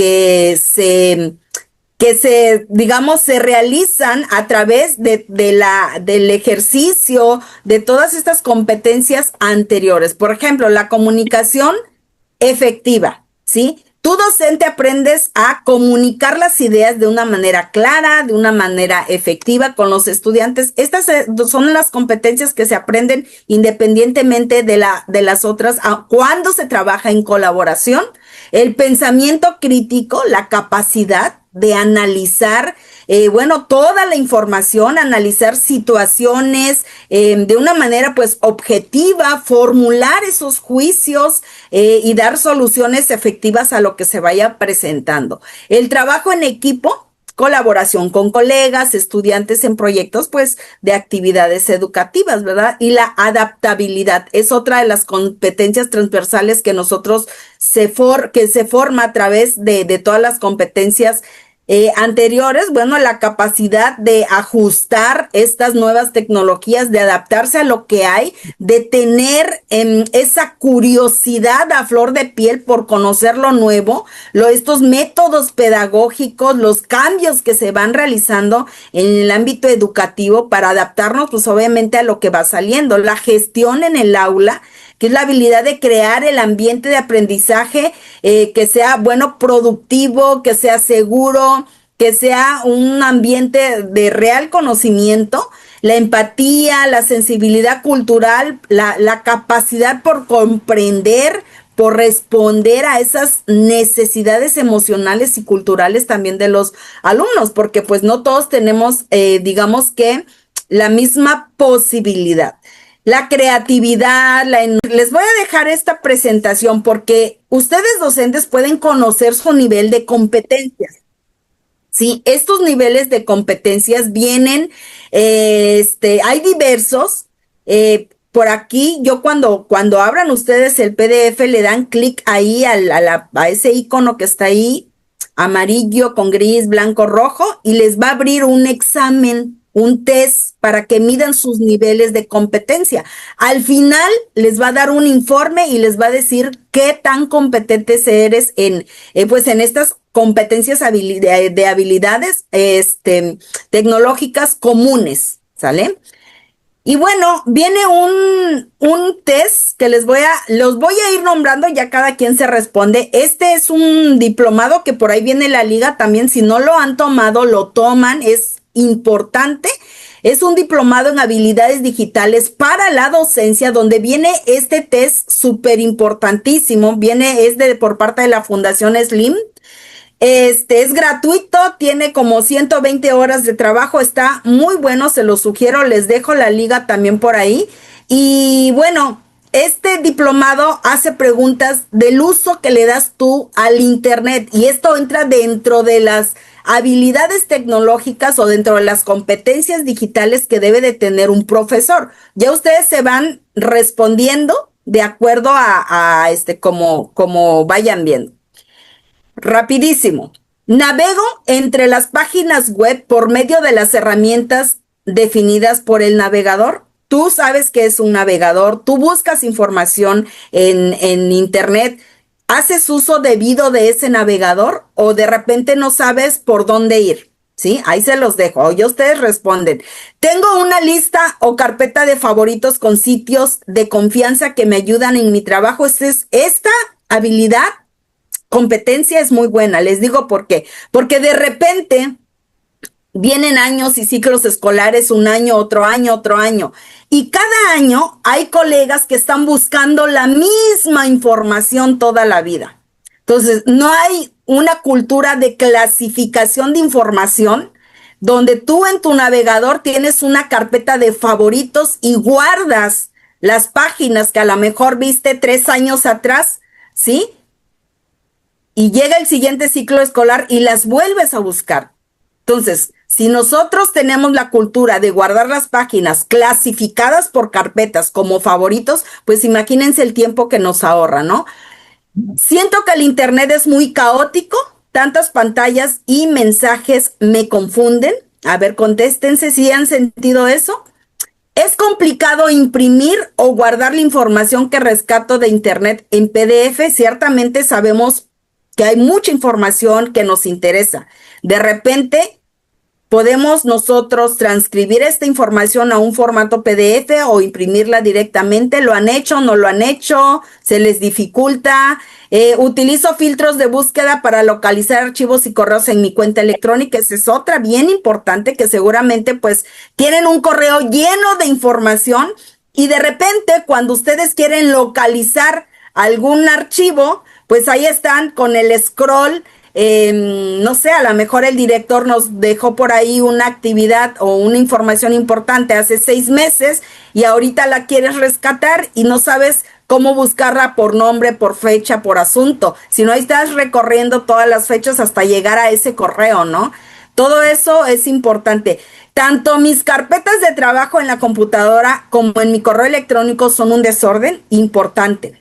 digamos, se realizan a través del ejercicio de todas estas competencias anteriores. Por ejemplo, la comunicación efectiva, ¿sí? Tú, docente, aprendes a comunicar las ideas de una manera clara, de una manera efectiva con los estudiantes. Estas son las competencias que se aprenden independientemente de las otras cuando se trabaja en colaboración. El pensamiento crítico, la capacidad de analizar, bueno, toda la información, analizar situaciones de una manera pues objetiva, formular esos juicios y dar soluciones efectivas a lo que se vaya presentando. El trabajo en equipo, colaboración con colegas, estudiantes en proyectos, pues, de actividades educativas, ¿verdad? Y la adaptabilidad es otra de las competencias transversales que nosotros se forma a través de todas las competencias anteriores. Bueno, la capacidad de ajustar estas nuevas tecnologías, de adaptarse a lo que hay, de tener esa curiosidad a flor de piel por conocer lo nuevo, estos métodos pedagógicos, los cambios que se van realizando en el ámbito educativo para adaptarnos, pues obviamente a lo que va saliendo. La gestión en el aula, que es la habilidad de crear el ambiente de aprendizaje que sea, bueno, productivo, que sea seguro, que sea un ambiente de real conocimiento. La empatía, la sensibilidad cultural, la capacidad por comprender, por responder a esas necesidades emocionales y culturales también de los alumnos, porque pues no todos tenemos, digamos que, la misma posibilidad. La creatividad, les voy a dejar esta presentación porque ustedes docentes pueden conocer su nivel de competencias. Sí, estos niveles de competencias vienen, hay diversos. Por aquí, yo cuando abran ustedes el PDF, le dan clic ahí a ese icono que está ahí, amarillo con gris, blanco, rojo, y les va a abrir un examen, un test para que midan sus niveles de competencia. Al final les va a dar un informe y les va a decir qué tan competentes eres en estas competencias de habilidades tecnológicas comunes, ¿sale? Y bueno, viene un test que los voy a ir nombrando, ya cada quien se responde. Este es un diplomado que por ahí viene la liga también. Si no lo han tomado, lo toman, es importante. Es un diplomado en habilidades digitales para la docencia, donde viene este test súper importantísimo. Por parte de la Fundación Slim. Es gratuito, tiene como 120 horas de trabajo, está muy bueno, se lo sugiero, les dejo la liga también por ahí. Y bueno, este diplomado hace preguntas del uso que le das tú al internet, y esto entra dentro de las habilidades tecnológicas o dentro de las competencias digitales que debe de tener un profesor. Ya ustedes se van respondiendo de acuerdo a como vayan viendo. Rapidísimo. Navego entre las páginas web por medio de las herramientas definidas por el navegador. Tú sabes qué es un navegador, tú buscas información en internet, ¿haces uso debido de ese navegador o de repente no sabes por dónde ir? ¿Sí? Ahí se los dejo, ya ustedes responden. Tengo una lista o carpeta de favoritos con sitios de confianza que me ayudan en mi trabajo. Esta habilidad, competencia es muy buena, les digo por qué. Porque de repente vienen años y ciclos escolares, un año, otro año, otro año. Y cada año hay colegas que están buscando la misma información toda la vida. Entonces, no hay una cultura de clasificación de información donde tú en tu navegador tienes una carpeta de favoritos y guardas las páginas que a lo mejor viste 3 años atrás, ¿sí? Y llega el siguiente ciclo escolar y las vuelves a buscar. Entonces, si nosotros tenemos la cultura de guardar las páginas clasificadas por carpetas como favoritos, pues imagínense el tiempo que nos ahorra, ¿no? Siento que el internet es muy caótico, tantas pantallas y mensajes me confunden. A ver, contéstense si han sentido eso. Es complicado imprimir o guardar la información que rescato de internet en PDF. Ciertamente sabemos que hay mucha información que nos interesa. De repente podemos nosotros transcribir esta información a un formato PDF o imprimirla directamente. ¿Lo han hecho? ¿No lo han hecho? ¿Se les dificulta? Utilizo filtros de búsqueda para localizar archivos y correos en mi cuenta electrónica. Esa es otra bien importante, que seguramente pues tienen un correo lleno de información y de repente cuando ustedes quieren localizar algún archivo, pues ahí están con el scroll. No sé, a lo mejor el director nos dejó por ahí una actividad o una información importante hace 6 meses y ahorita la quieres rescatar y no sabes cómo buscarla por nombre, por fecha, por asunto. Si no, ahí estás recorriendo todas las fechas hasta llegar a ese correo, ¿no? Todo eso es importante. Tanto mis carpetas de trabajo en la computadora como en mi correo electrónico son un desorden importante.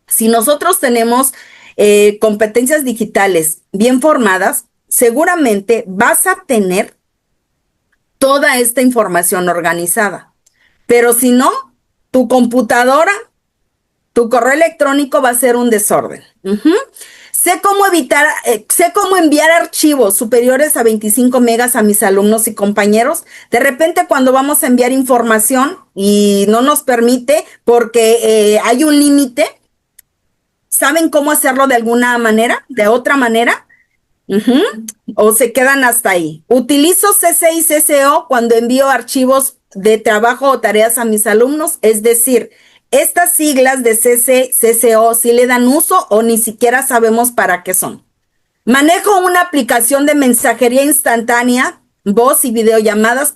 Si nosotros tenemos competencias digitales bien formadas, seguramente vas a tener toda esta información organizada. Pero si no, tu computadora, tu correo electrónico va a ser un desorden. Sé cómo enviar archivos superiores a 25 megas a mis alumnos y compañeros. De repente cuando vamos a enviar información y no nos permite porque hay un límite, ¿saben cómo hacerlo de alguna manera? ¿De otra manera? ¿O se quedan hasta ahí? Utilizo CC y CCO cuando envío archivos de trabajo o tareas a mis alumnos. Es decir, estas siglas de CC, CCO, ¿sí le dan uso o ni siquiera sabemos para qué son? Manejo una aplicación de mensajería instantánea, voz y videollamadas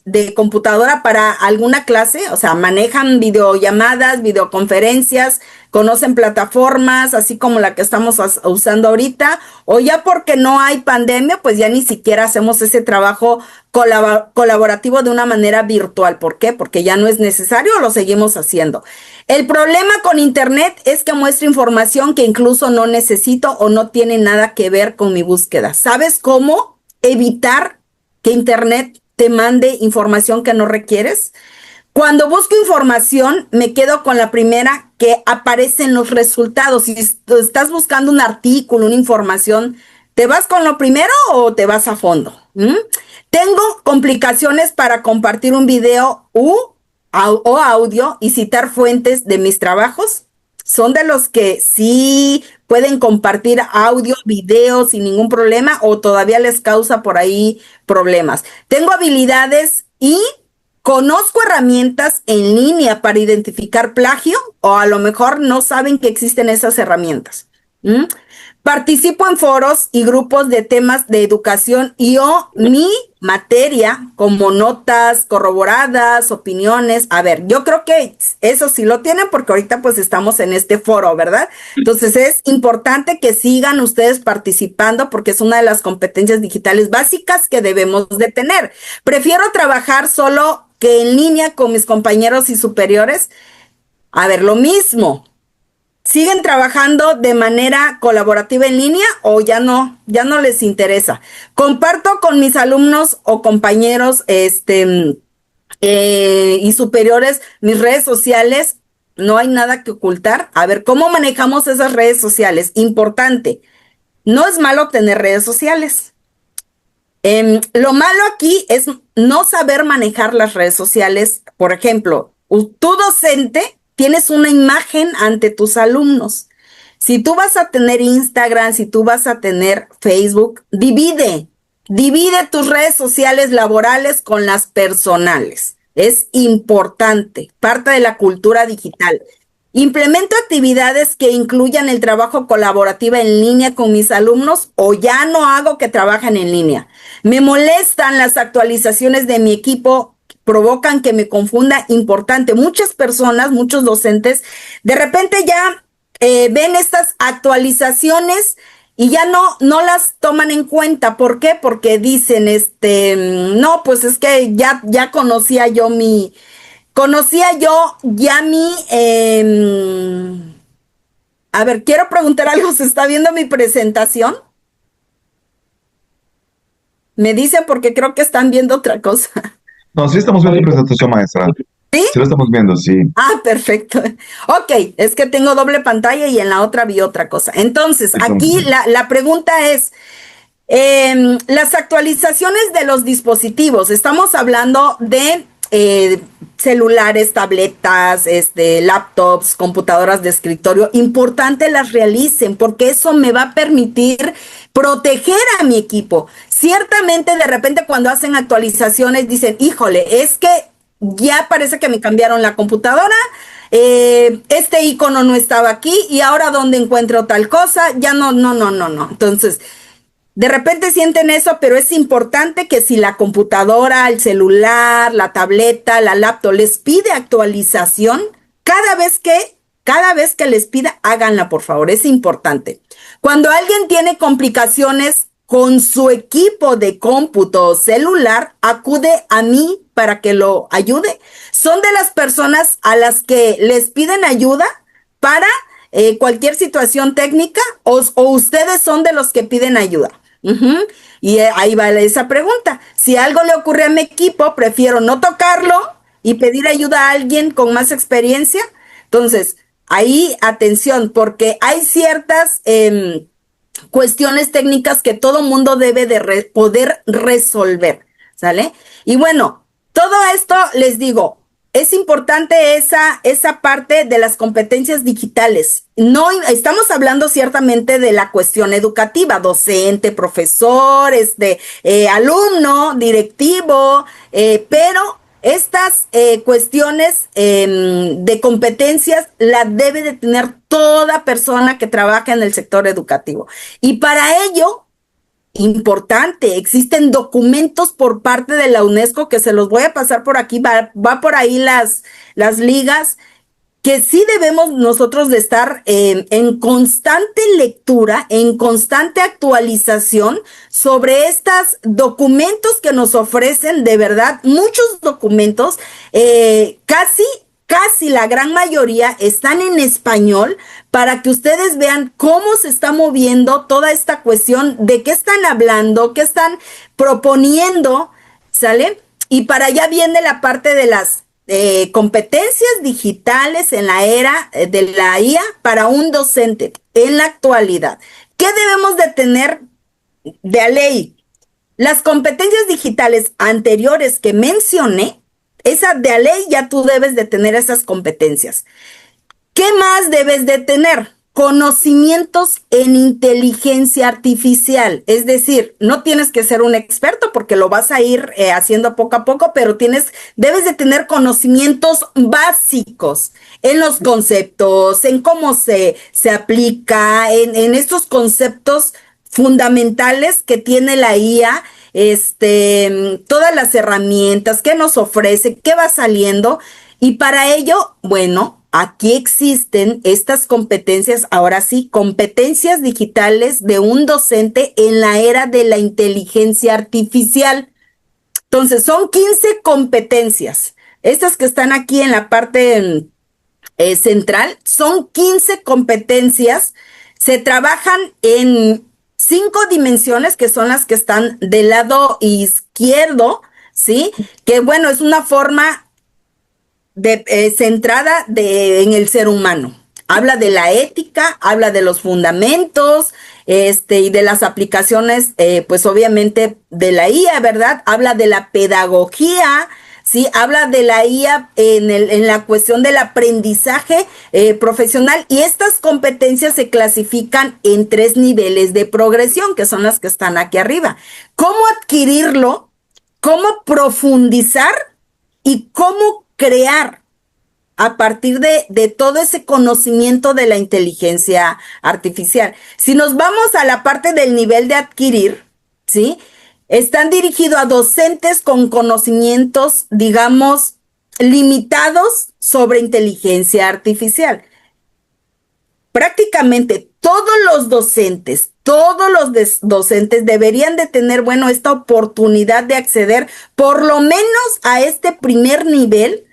de computadora para alguna clase, o sea, manejan videollamadas, videoconferencias, conocen plataformas, así como la que estamos usando ahorita, o ya porque no hay pandemia, pues ya ni siquiera hacemos ese trabajo colaborativo de una manera virtual. ¿Por qué? Porque ya no es necesario, lo seguimos haciendo. El problema con internet es que muestra información que incluso no necesito o no tiene nada que ver con mi búsqueda. ¿Sabes cómo evitar que internet te mande información que no requieres? Cuando busco información, me quedo con la primera que aparece en los resultados. Si estás buscando un artículo, una información, ¿Te vas con lo primero o te vas a fondo? Tengo complicaciones para compartir un video o audio y citar fuentes de mis trabajos. ¿Son de los que sí pueden compartir audio, video sin ningún problema o todavía les causa por ahí problemas? Tengo habilidades y conozco herramientas en línea para identificar plagio o a lo mejor no saben que existen esas herramientas. Participo en foros y grupos de temas de educación y o mi materia como notas corroboradas, opiniones. A ver, yo creo que eso sí lo tienen porque ahorita pues estamos en este foro, ¿verdad? Entonces es importante que sigan ustedes participando porque es una de las competencias digitales básicas que debemos de tener. Prefiero trabajar solo que en línea con mis compañeros y superiores. A ver, lo mismo. ¿Siguen trabajando de manera colaborativa en línea o ya no les interesa? Comparto con mis alumnos o compañeros y superiores mis redes sociales. No hay nada que ocultar. A ver, ¿cómo manejamos esas redes sociales? Importante. No es malo tener redes sociales. Lo malo aquí es no saber manejar las redes sociales. Por ejemplo, tú docente tienes una imagen ante tus alumnos. Si tú vas a tener Instagram, si tú vas a tener Facebook, divide tus redes sociales laborales con las personales. Es importante, parte de la cultura digital. Implemento actividades que incluyan el trabajo colaborativo en línea con mis alumnos o ya no hago que trabajen en línea. Me molestan las actualizaciones de mi equipo, provocan que me confunda. Importante, muchas personas, muchos docentes, de repente ya ven estas actualizaciones y ya no las toman en cuenta. ¿Por qué? Porque dicen, no, pues es que ya conocía yo ya mi, a ver, quiero preguntar algo, ¿se está viendo mi presentación? Me dicen porque creo que están viendo otra cosa. No, sí estamos viendo tu presentación, maestra. ¿Sí? Sí lo estamos viendo, sí. Ah, perfecto. Ok, es que tengo doble pantalla y en la otra vi otra cosa. Entonces, aquí la pregunta es, las actualizaciones de los dispositivos. Estamos hablando de celulares, tabletas, laptops, computadoras de escritorio. Importante las realicen porque eso me va a permitir proteger a mi equipo. Ciertamente, de repente, cuando hacen actualizaciones, dicen, híjole, es que ya parece que me cambiaron la computadora, este icono no estaba aquí y ahora ¿dónde encuentro tal cosa? Ya no. Entonces, de repente sienten eso, pero es importante que si la computadora, el celular, la tableta, la laptop les pide actualización, cada vez que les pida, háganla, por favor, es importante. Cuando alguien tiene complicaciones con su equipo de cómputo celular, acude a mí para que lo ayude. Son de las personas a las que les piden ayuda para cualquier situación técnica o ustedes son de los que piden ayuda. Y ahí va esa pregunta. Si algo le ocurre a mi equipo, prefiero no tocarlo y pedir ayuda a alguien con más experiencia. Entonces, ahí atención, porque hay ciertas cuestiones técnicas que todo mundo debe de poder resolver, ¿sale? Y bueno, todo esto les digo, es importante esa parte de las competencias digitales. No estamos hablando ciertamente de la cuestión educativa, docente, profesor, alumno, directivo, pero estas cuestiones de competencias las debe de tener toda persona que trabaja en el sector educativo. Y para ello, importante, existen documentos por parte de la UNESCO que se los voy a pasar por aquí, va por ahí las ligas, que sí debemos nosotros de estar en constante lectura, en constante actualización sobre estos documentos que nos ofrecen, de verdad, muchos documentos, casi la gran mayoría están en español para que ustedes vean cómo se está moviendo toda esta cuestión, de qué están hablando, qué están proponiendo, ¿sale? Y para allá viene la parte de las competencias digitales en la era de la IA para un docente en la actualidad. ¿Qué debemos de tener de a ley, las competencias digitales anteriores que mencioné, esa de a ley ya tú debes de tener esas competencias. ¿Qué más debes de tener? Conocimientos en inteligencia artificial, es decir, no tienes que ser un experto porque lo vas a ir haciendo poco a poco, pero debes de tener conocimientos básicos en los conceptos, en cómo se aplica, en estos conceptos fundamentales que tiene la IA, todas las herramientas que nos ofrece, qué va saliendo, y para ello, bueno, aquí existen estas competencias, ahora sí, competencias digitales de un docente en la era de la inteligencia artificial. Entonces, son 15 competencias. Estas que están aquí en la parte central, son 15 competencias. Se trabajan en 5 dimensiones, que son las que están del lado izquierdo, ¿sí? Que bueno, es una forma centrada en el ser humano. Habla de la ética, habla de los fundamentos, y de las aplicaciones, pues obviamente de la IA, ¿verdad? Habla de la pedagogía, ¿sí? Habla de la IA en la cuestión del aprendizaje profesional, y estas competencias se clasifican en 3 niveles de progresión, que son las que están aquí arriba. ¿Cómo adquirirlo? ¿Cómo profundizar? ¿Y cómo crear a partir de todo ese conocimiento de la inteligencia artificial? Si nos vamos a la parte del nivel de adquirir, ¿sí? Están dirigidos a docentes con conocimientos, digamos, limitados sobre inteligencia artificial. Prácticamente todos los docentes deberían de tener, bueno, esta oportunidad de acceder por lo menos a este primer nivel,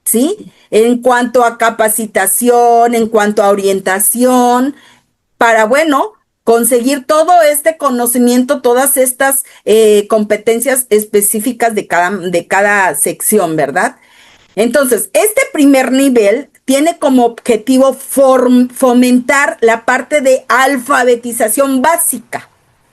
¿sí? En cuanto a capacitación, en cuanto a orientación, para, bueno, conseguir todo este conocimiento, todas estas competencias específicas de cada sección, ¿verdad? Entonces, este primer nivel tiene como objetivo fomentar la parte de alfabetización básica,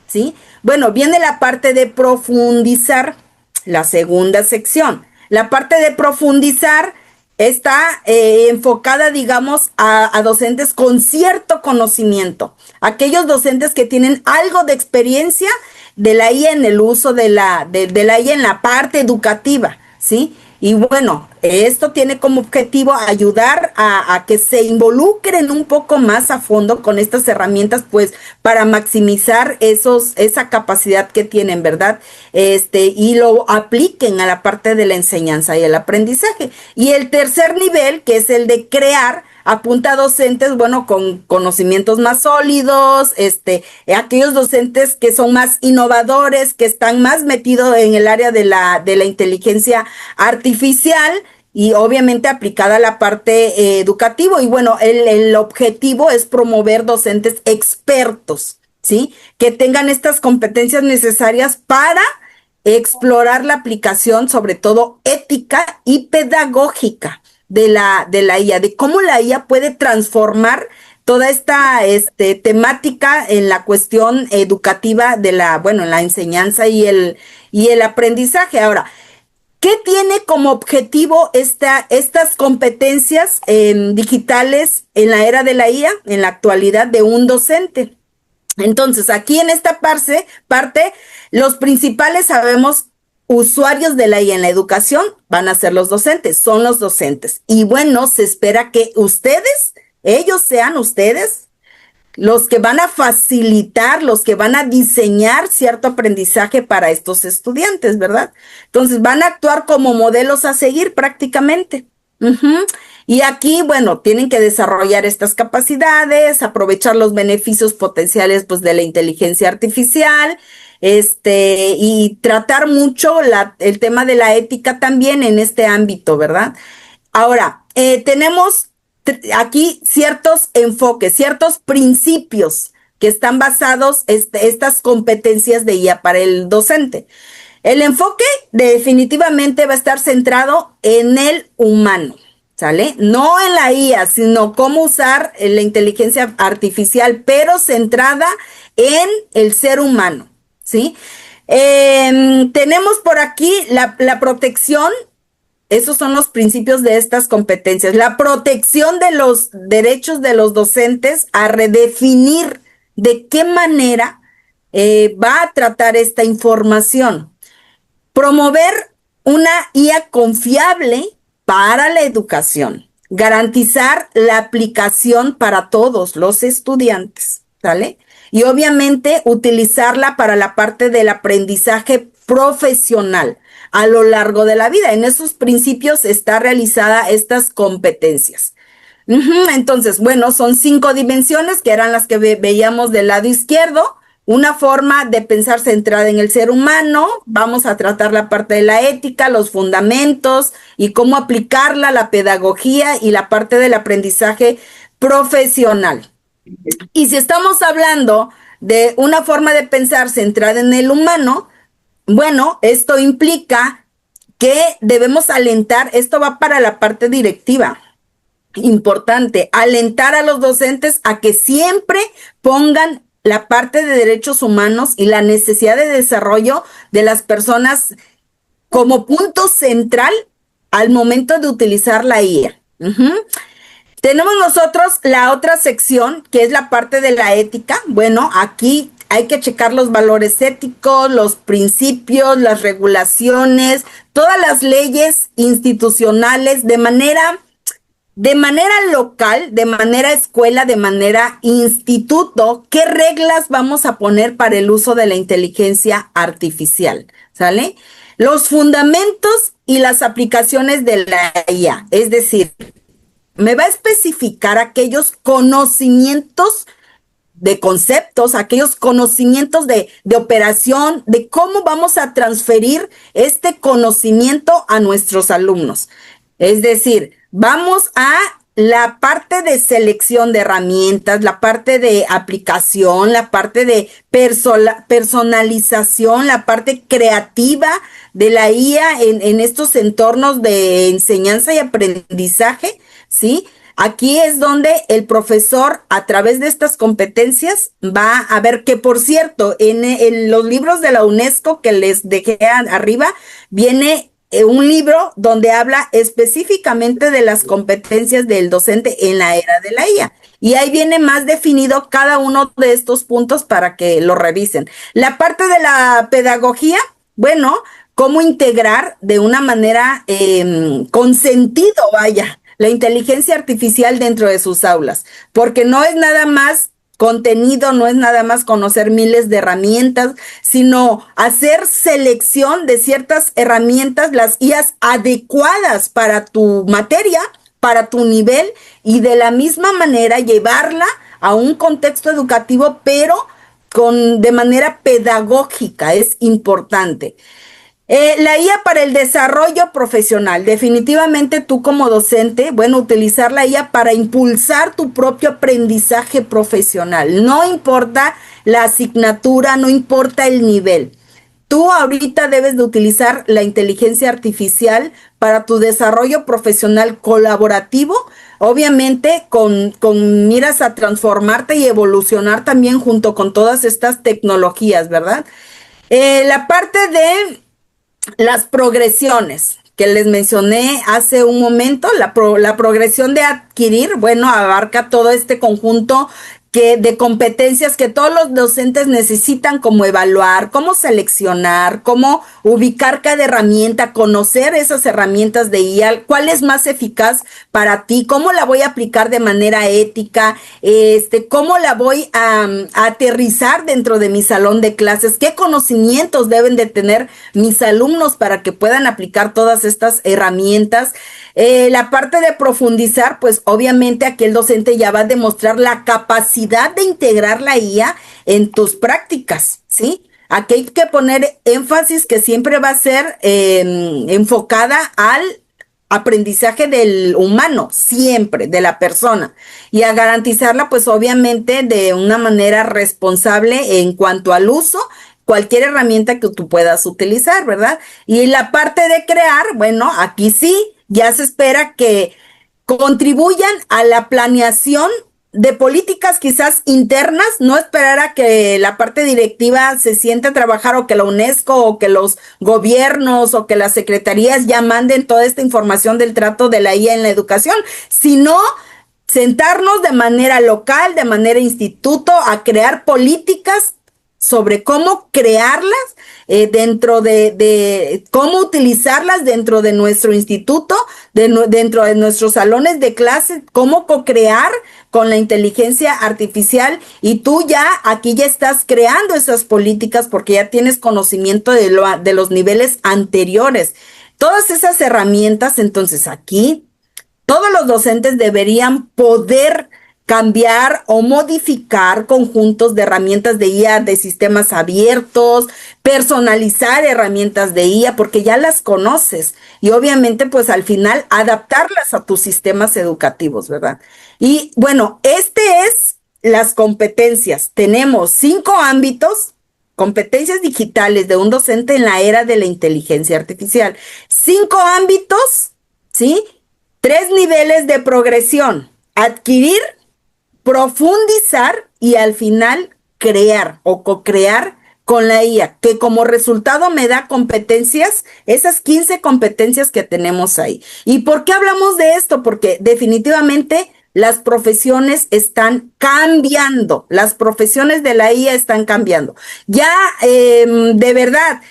¿sí? Bueno, viene la parte de profundizar, la segunda sección. La parte de profundizar está enfocada, digamos, a docentes con cierto conocimiento. Aquellos docentes que tienen algo de experiencia de la IA en el uso de la IA en la parte educativa, ¿sí? Y bueno, esto tiene como objetivo ayudar a que se involucren un poco más a fondo con estas herramientas, pues para maximizar esa capacidad que tienen, ¿verdad? Y lo apliquen a la parte de la enseñanza y el aprendizaje. Y el tercer nivel, que es el de crear, apunta a docentes, bueno, con conocimientos más sólidos, aquellos docentes que son más innovadores, que están más metidos en el área de la inteligencia artificial y obviamente aplicada a la parte educativa. Y bueno, el objetivo es promover docentes expertos, ¿sí? Que tengan estas competencias necesarias para explorar la aplicación, sobre todo ética y pedagógica de la IA, de cómo la IA puede transformar toda esta temática en la cuestión educativa de en la enseñanza y el aprendizaje. Ahora, ¿qué tiene como objetivo estas competencias digitales en la era de la IA, en la actualidad de un docente? Entonces, aquí en esta parte, los principales, sabemos, usuarios de la IA en la educación van a ser los docentes, son los docentes. Y bueno, se espera que ellos sean ustedes los que van a facilitar, los que van a diseñar cierto aprendizaje para estos estudiantes, ¿verdad? Entonces van a actuar como modelos a seguir prácticamente. Y aquí, bueno, tienen que desarrollar estas capacidades, aprovechar los beneficios potenciales, pues, de la inteligencia artificial, y tratar mucho el tema de la ética también en este ámbito, ¿verdad? Ahora, tenemos aquí ciertos enfoques, ciertos principios que están basados estas competencias de IA para el docente. El enfoque definitivamente va a estar centrado en el humano, ¿sale? No en la IA, sino cómo usar la inteligencia artificial, pero centrada en el ser humano. ¿sí? Tenemos por aquí la protección. Esos son los principios de estas competencias. La protección de los derechos de los docentes a redefinir de qué manera va a tratar esta información. Promover una IA confiable para la educación. Garantizar la aplicación para todos los estudiantes, ¿sale? Y obviamente utilizarla para la parte del aprendizaje profesional a lo largo de la vida. En esos principios está realizada estas competencias. Entonces, bueno, son 5 dimensiones que eran las que veíamos del lado izquierdo. Una forma de pensar centrada en el ser humano. Vamos a tratar la parte de la ética, los fundamentos y cómo aplicarla, la pedagogía y la parte del aprendizaje profesional. Y si estamos hablando de una forma de pensar centrada en el humano, bueno, esto implica que debemos alentar, esto va para la parte directiva, importante, alentar a los docentes a que siempre pongan la parte de derechos humanos y la necesidad de desarrollo de las personas como punto central al momento de utilizar la IA. Tenemos nosotros la otra sección, que es la parte de la ética. Bueno, aquí hay que checar los valores éticos, los principios, las regulaciones, todas las leyes institucionales de manera local, de manera escuela, de manera instituto, qué reglas vamos a poner para el uso de la inteligencia artificial, ¿sale? Los fundamentos y las aplicaciones de la IA, es decir, me va a especificar aquellos conocimientos de conceptos, aquellos conocimientos de operación, de cómo vamos a transferir este conocimiento a nuestros alumnos. Es decir, vamos a la parte de selección de herramientas, la parte de aplicación, la parte de personalización, la parte creativa de la IA en estos entornos de enseñanza y aprendizaje, ¿sí? Aquí es donde el profesor, a través de estas competencias, va a ver que, por cierto, en los libros de la UNESCO que les dejé arriba, viene un libro donde habla específicamente de las competencias del docente en la era de la IA. Y ahí viene más definido cada uno de estos puntos para que lo revisen. La parte de la pedagogía, bueno, cómo integrar de una manera con sentido, vaya, la inteligencia artificial dentro de sus aulas, porque no es nada más contenido, no es nada más conocer miles de herramientas, sino hacer selección de ciertas herramientas, las IAs adecuadas para tu materia, para tu nivel, y de la misma manera llevarla a un contexto educativo, pero de manera pedagógica, es importante. La IA para el desarrollo profesional. Definitivamente tú como docente, bueno, utilizar la IA para impulsar tu propio aprendizaje profesional. No importa la asignatura, no importa el nivel. Tú ahorita debes de utilizar la inteligencia artificial para tu desarrollo profesional colaborativo, obviamente con miras a transformarte y evolucionar también junto con todas estas tecnologías, ¿verdad? La parte de las progresiones que les mencioné hace un momento, la progresión de adquirir, bueno, abarca todo este conjunto de competencias que todos los docentes necesitan, como evaluar, cómo seleccionar, cómo ubicar cada herramienta, conocer esas herramientas de IA, cuál es más eficaz para ti, cómo la voy a aplicar de manera ética, cómo la voy a aterrizar dentro de mi salón de clases, qué conocimientos deben de tener mis alumnos para que puedan aplicar todas estas herramientas. La parte de profundizar, pues obviamente aquí el docente ya va a demostrar la capacidad de integrar la IA en tus prácticas, ¿sí? Aquí hay que poner énfasis que siempre va a ser enfocada al aprendizaje del humano, siempre, de la persona, y a garantizarla, pues obviamente de una manera responsable en cuanto al uso, cualquier herramienta que tú puedas utilizar, ¿verdad? Y la parte de crear, bueno, aquí sí, ya se espera que contribuyan a la planeación de políticas quizás internas, no esperar a que la parte directiva se siente a trabajar o que la UNESCO o que los gobiernos o que las secretarías ya manden toda esta información del trato de la IA en la educación, sino sentarnos de manera local, de manera instituto, a crear políticas sobre cómo crearlas dentro de cómo utilizarlas dentro de nuestro instituto, dentro de nuestros salones de clase, cómo co-crear con la inteligencia artificial, y tú ya aquí ya estás creando esas políticas porque ya tienes conocimiento de los niveles anteriores. Todas esas herramientas, entonces aquí todos los docentes deberían poder cambiar o modificar conjuntos de herramientas de IA, de sistemas abiertos, personalizar herramientas de IA, porque ya las conoces. Y obviamente, pues al final, adaptarlas a tus sistemas educativos, ¿verdad? Y bueno, es las competencias. Tenemos 5 ámbitos, competencias digitales de un docente en la era de la inteligencia artificial. 5 ámbitos, ¿sí? 3 niveles de progresión: adquirir, profundizar y al final crear o co-crear con la IA, que como resultado me da competencias, esas 15 competencias que tenemos ahí. ¿Y por qué hablamos de esto? Porque definitivamente las profesiones están cambiando, las profesiones de la IA están cambiando. Ya, de verdad,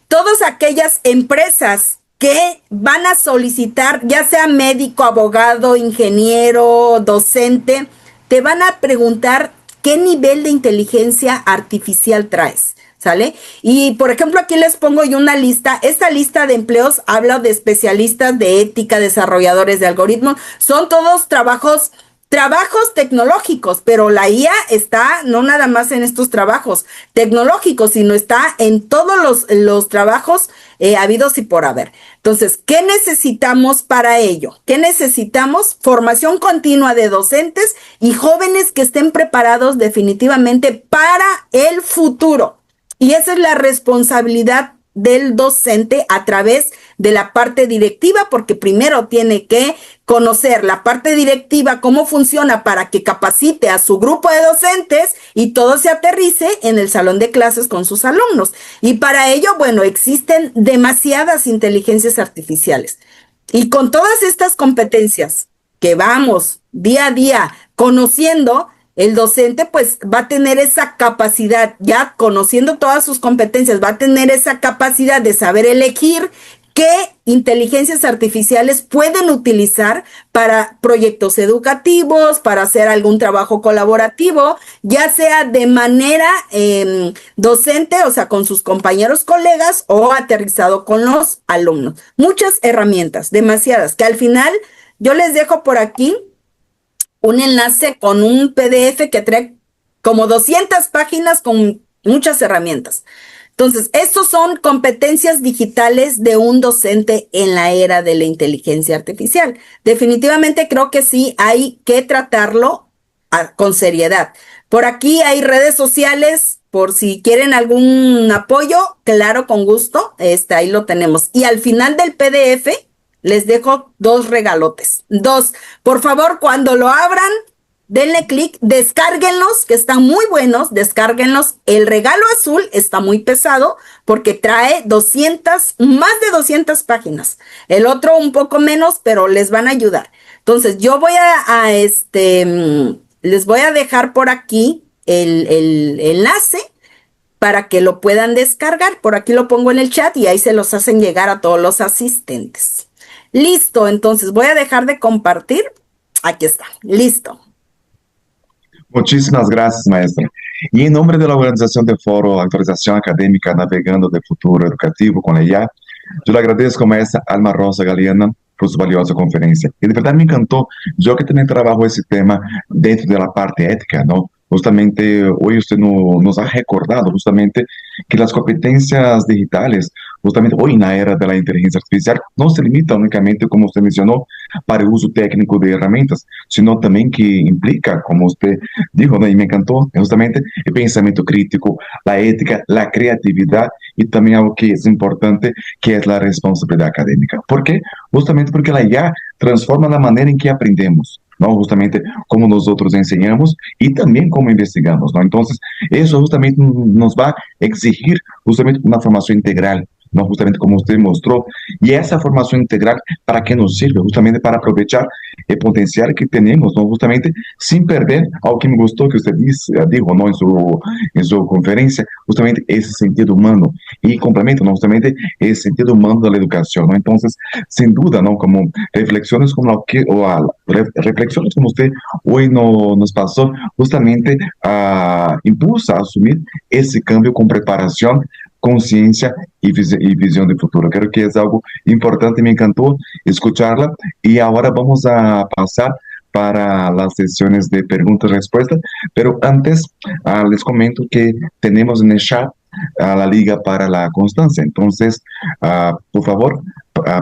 todas aquellas empresas que van a solicitar, ya sea médico, abogado, ingeniero, docente, te van a preguntar qué nivel de inteligencia artificial traes, ¿sale? Y, por ejemplo, aquí les pongo yo una lista. Esta lista de empleos habla de especialistas de ética, desarrolladores de algoritmos. Son todos trabajos tecnológicos, pero la IA está no nada más en estos trabajos tecnológicos, sino está en todos los trabajos habidos y por haber. Entonces, ¿qué necesitamos para ello? ¿Qué necesitamos? Formación continua de docentes y jóvenes que estén preparados definitivamente para el futuro. Y esa es la responsabilidad del docente a través de la parte directiva, porque primero tiene que conocer la parte directiva, cómo funciona para que capacite a su grupo de docentes y todo se aterrice en el salón de clases con sus alumnos. Y para ello, bueno, existen demasiadas inteligencias artificiales. Y con todas estas competencias que vamos día a día conociendo, el docente pues va a tener esa capacidad, ya conociendo todas sus competencias, va a tener esa capacidad de saber elegir qué inteligencias artificiales pueden utilizar para proyectos educativos, para hacer algún trabajo colaborativo, ya sea de manera docente, o sea, con sus compañeros colegas, o aterrizado con los alumnos. Muchas herramientas, demasiadas, que al final yo les dejo por aquí un enlace con un PDF que trae como 200 páginas con muchas herramientas. Entonces, estos son competencias digitales de un docente en la era de la inteligencia artificial. Definitivamente creo que sí hay que tratarlo con seriedad. Por aquí hay redes sociales, por si quieren algún apoyo, claro, con gusto, ahí lo tenemos. Y al final del PDF les dejo 2 regalotes. 2. Por favor, cuando lo abran, denle clic, descárguenlos, que están muy buenos, descárguenlos. El regalo azul está muy pesado porque trae más de 200 páginas. El otro un poco menos, pero les van a ayudar. Entonces, yo voy les voy a dejar por aquí el enlace para que lo puedan descargar. Por aquí lo pongo en el chat y ahí se los hacen llegar a todos los asistentes. Listo, entonces voy a dejar de compartir. Aquí está, listo. Muchísimas gracias, maestra. Y en nombre de la organización del Foro Actualización Académica Navegando del Futuro Educativo con la IA, yo le agradezco, maestra Alma Rosa Galeana, por su valiosa conferencia. Y de verdad me encantó, yo que también trabajo ese tema dentro de la parte ética, ¿no? Justamente hoy usted nos ha recordado justamente que las competencias digitales, justamente hoy en la era de la inteligencia artificial, no se limitan únicamente, como usted mencionó, para el uso técnico de herramientas, sino también que implica, como usted dijo, ¿no? Y me encantó, justamente el pensamiento crítico, la ética, la creatividad y también algo que es importante, que es la responsabilidad académica. ¿Por qué? Justamente porque la IA transforma la manera en que aprendemos. ¿no? Justamente cómo nosotros enseñamos y también cómo investigamos, ¿no? Entonces, eso justamente nos va a exigir justamente una formación integral, ¿no? Justamente como usted mostró. Y esa formación integral, ¿para qué nos sirve? Justamente para aprovechar el potencial que tenemos, ¿no? Justamente sin perder, algo que me gustó que usted dijo, ¿no? En su conferencia, justamente ese sentido humano. Y complemento, ¿no? Justamente ese sentido humano de la educación, ¿no? Entonces, sin duda, ¿no? Como reflexiones como reflexiones como usted hoy nos pasó, justamente impulsa a asumir ese cambio con preparación, conciencia y visión de futuro. Creo que es algo importante, me encantó escucharla y ahora vamos a pasar para las sesiones de preguntas y respuestas, pero antes les comento que tenemos en el chat a la Liga para la Constancia. Entonces, por favor,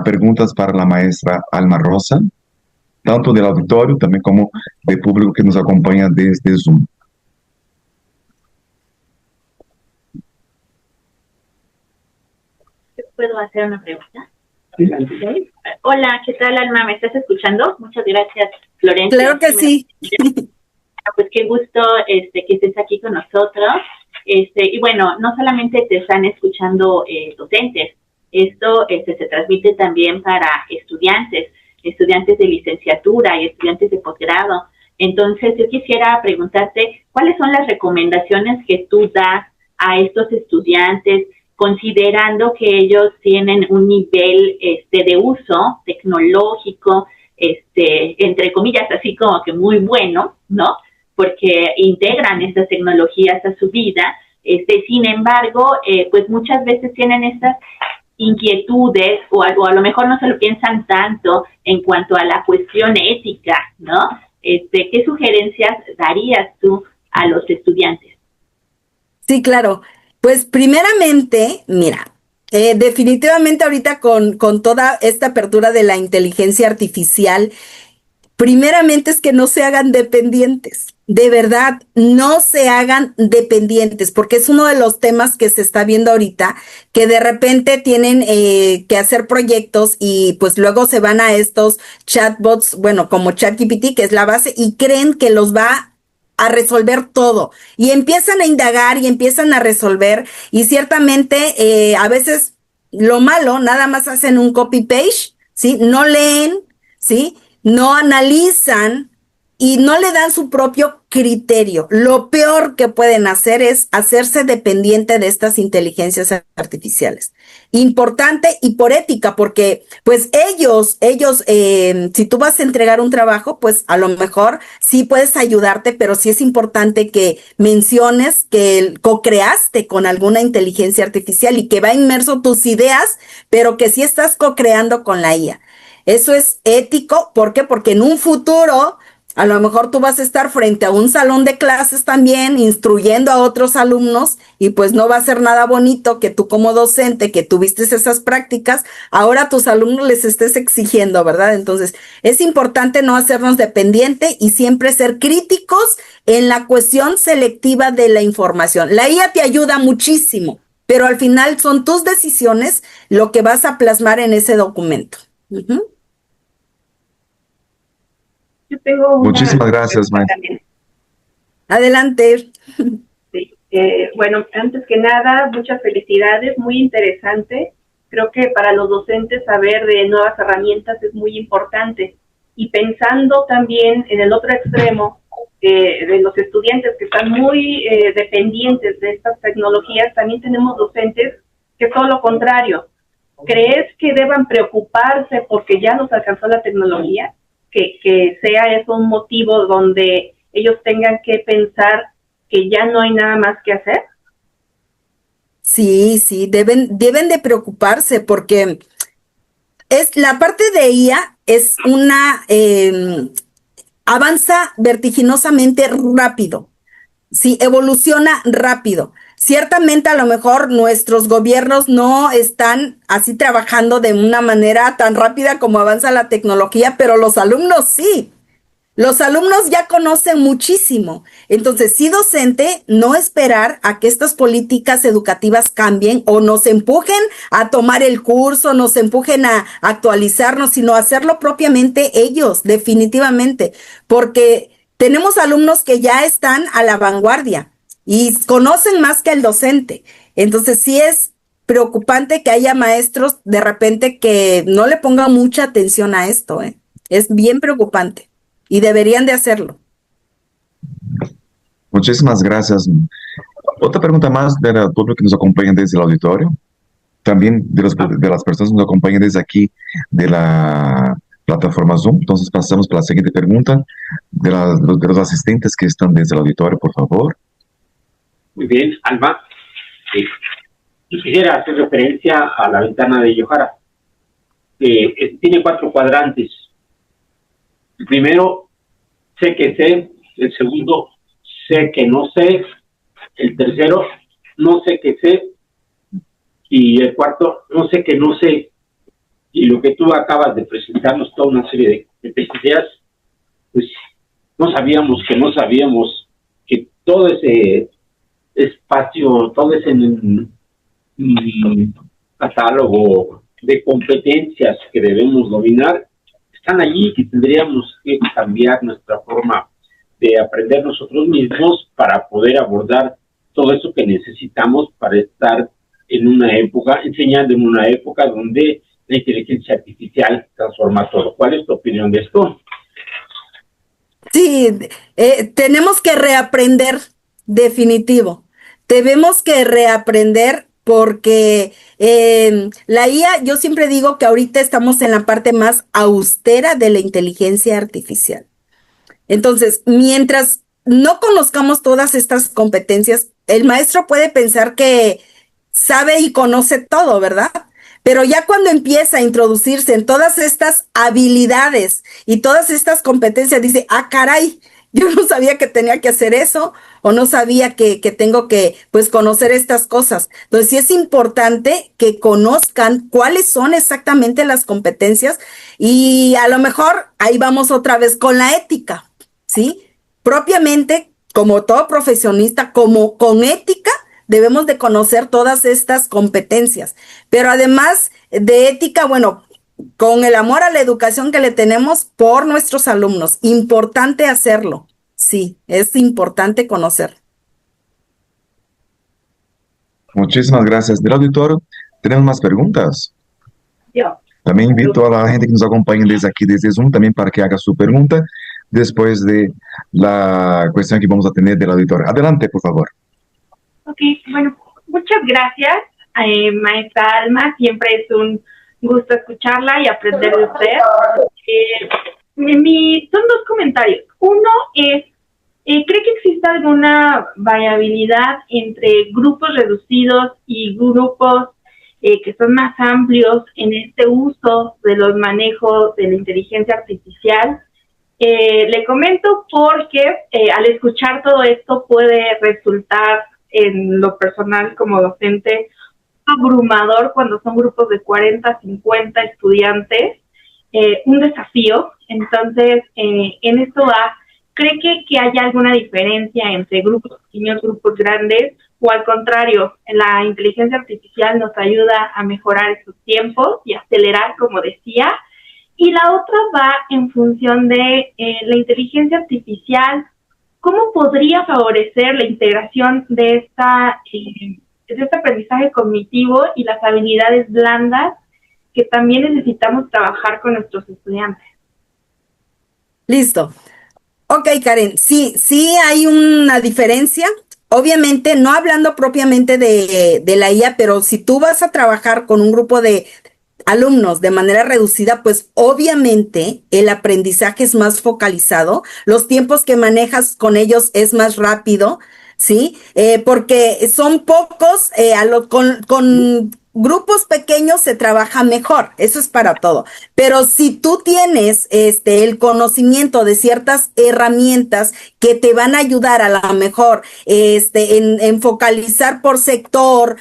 preguntas para la maestra Alma Rosa, tanto del auditorio también como del público que nos acompaña desde Zoom. ¿Puedo hacer una pregunta? Sí. ¿Sí? Hola, ¿qué tal, Alma? ¿Me estás escuchando? Muchas gracias, Florencia. Claro que sí. Pues qué gusto que estés aquí con nosotros. Y bueno, no solamente te están escuchando docentes, esto se transmite también para estudiantes de licenciatura y estudiantes de posgrado. Entonces, yo quisiera preguntarte, ¿cuáles son las recomendaciones que tú das a estos estudiantes, considerando que ellos tienen un nivel de uso tecnológico, entre comillas, así como que muy bueno, ¿no? Porque integran estas tecnologías a su vida. Sin embargo, pues muchas veces tienen estas inquietudes o a lo mejor no se lo piensan tanto en cuanto a la cuestión ética, ¿no? ¿Qué sugerencias darías tú a los estudiantes? Sí, claro. Pues primeramente, mira, definitivamente ahorita con toda esta apertura de la inteligencia artificial, primeramente es que no se hagan dependientes. De verdad, no se hagan dependientes, porque es uno de los temas que se está viendo ahorita, que de repente tienen que hacer proyectos y pues luego se van a estos chatbots, bueno, como ChatGPT, que es la base, y creen que los va a resolver todo. Y empiezan a indagar y empiezan a resolver, y ciertamente a veces lo malo, nada más hacen un copy-paste, ¿sí? No leen, ¿sí? No analizan y no le dan su propio criterio. Lo peor que pueden hacer es hacerse dependiente de estas inteligencias artificiales. Importante y por ética, porque pues ellos, si tú vas a entregar un trabajo, pues a lo mejor sí puedes ayudarte, pero sí es importante que menciones que co-creaste con alguna inteligencia artificial y que va inmerso tus ideas, pero que sí estás co-creando con la IA. Eso es ético, ¿por qué? Porque en un futuro a lo mejor tú vas a estar frente a un salón de clases también, instruyendo a otros alumnos, y pues no va a ser nada bonito que tú como docente, que tuviste esas prácticas, ahora a tus alumnos les estés exigiendo, ¿verdad? Entonces, es importante no hacernos dependiente y siempre ser críticos en la cuestión selectiva de la información. La IA te ayuda muchísimo, pero al final son tus decisiones lo que vas a plasmar en ese documento. Uh-huh. Yo tengo Muchísimas gracias, maestra. Adelante. Sí. Bueno, antes que nada, muchas felicidades, muy interesante. Creo que para los docentes saber de nuevas herramientas es muy importante. Y pensando también en el otro extremo, de los estudiantes que están muy dependientes de estas tecnologías, también tenemos docentes que son lo contrario. ¿Crees que deban preocuparse porque ya nos alcanzó la tecnología? Que sea eso un motivo donde ellos tengan que pensar que ya no hay nada más que hacer. Sí, deben de preocuparse porque es la parte de IA es avanza vertiginosamente rápido, sí, evoluciona rápido. Ciertamente a lo mejor nuestros gobiernos no están así trabajando de una manera tan rápida como avanza la tecnología, pero los alumnos sí. Los alumnos ya conocen muchísimo. Entonces, sí, docente, no esperar a que estas políticas educativas cambien o nos empujen a tomar el curso, nos empujen a actualizarnos, sino hacerlo propiamente ellos, definitivamente, porque tenemos alumnos que ya están a la vanguardia y conocen más que el docente. Entonces, sí es preocupante que haya maestros de repente que no le pongan mucha atención a esto, ¿eh? Es bien preocupante. Y deberían de hacerlo. Muchísimas gracias. Otra pregunta más del público que nos acompaña desde el auditorio, también de las personas que nos acompañan desde aquí de la plataforma Zoom. Entonces pasamos para la siguiente pregunta de los asistentes que están desde el auditorio, por favor. Muy bien, Alma. Yo quisiera hacer referencia a la ventana de Yohara. Tiene 4 cuadrantes. El primero, sé que sé. El segundo, sé que no sé. El tercero, no sé que sé. Y el cuarto, no sé que no sé. Y lo que tú acabas de presentarnos, toda una serie de ideas, pues no sabíamos que todo ese espacio, todo ese catálogo de competencias que debemos dominar, están allí, que tendríamos que cambiar nuestra forma de aprender nosotros mismos para poder abordar todo eso que necesitamos para estar en una época, enseñando en una época donde la inteligencia artificial transforma todo. ¿Cuál es tu opinión de esto? Sí, tenemos que reaprender, definitivo. Tenemos que reaprender porque la IA, yo siempre digo que ahorita estamos en la parte más austera de la inteligencia artificial. Entonces, mientras no conozcamos todas estas competencias, el maestro puede pensar que sabe y conoce todo, ¿verdad? Pero ya cuando empieza a introducirse en todas estas habilidades y todas estas competencias, dice, ah, caray, yo no sabía que tenía que hacer eso o no sabía que tengo que, pues, conocer estas cosas. Entonces, sí es importante que conozcan cuáles son exactamente las competencias y a lo mejor ahí vamos otra vez con la ética, ¿sí? Propiamente, como todo profesionista, como con ética, debemos de conocer todas estas competencias. Pero además de ética, bueno, con el amor a la educación que le tenemos por nuestros alumnos, importante hacerlo. Sí, es importante conocer. Muchísimas gracias. Del auditorio, tenemos más preguntas. Yo. También invito a la gente que nos acompaña desde aquí, desde Zoom, también para que haga su pregunta después de la cuestión que vamos a tener del auditorio. Adelante, por favor. Ok, bueno, muchas gracias, maestra Alma. Siempre es un gusto escucharla y aprender de usted. Son 2 comentarios. Uno es, ¿cree que existe alguna variabilidad entre grupos reducidos y grupos que son más amplios en este uso de los manejos de la inteligencia artificial? Le comento porque al escuchar todo esto puede resultar en lo personal como docente abrumador cuando son grupos de 40, 50 estudiantes, un desafío. Entonces, en esto ¿cree que haya alguna diferencia entre grupos pequeños, grupos grandes? O al contrario, la inteligencia artificial nos ayuda a mejorar esos tiempos y acelerar, como decía. Y la otra va en función de la inteligencia artificial. ¿Cómo podría favorecer la integración de este aprendizaje cognitivo y las habilidades blandas que también necesitamos trabajar con nuestros estudiantes? Listo. Ok, Karen, sí hay una diferencia. Obviamente, no hablando propiamente de la IA, pero si tú vas a trabajar con un grupo de alumnos de manera reducida, pues obviamente el aprendizaje es más focalizado, los tiempos que manejas con ellos es más rápido, ¿sí? Porque son pocos, con grupos pequeños se trabaja mejor, eso es para todo. Pero si tú tienes el conocimiento de ciertas herramientas que te van a ayudar a lo mejor en focalizar por sector,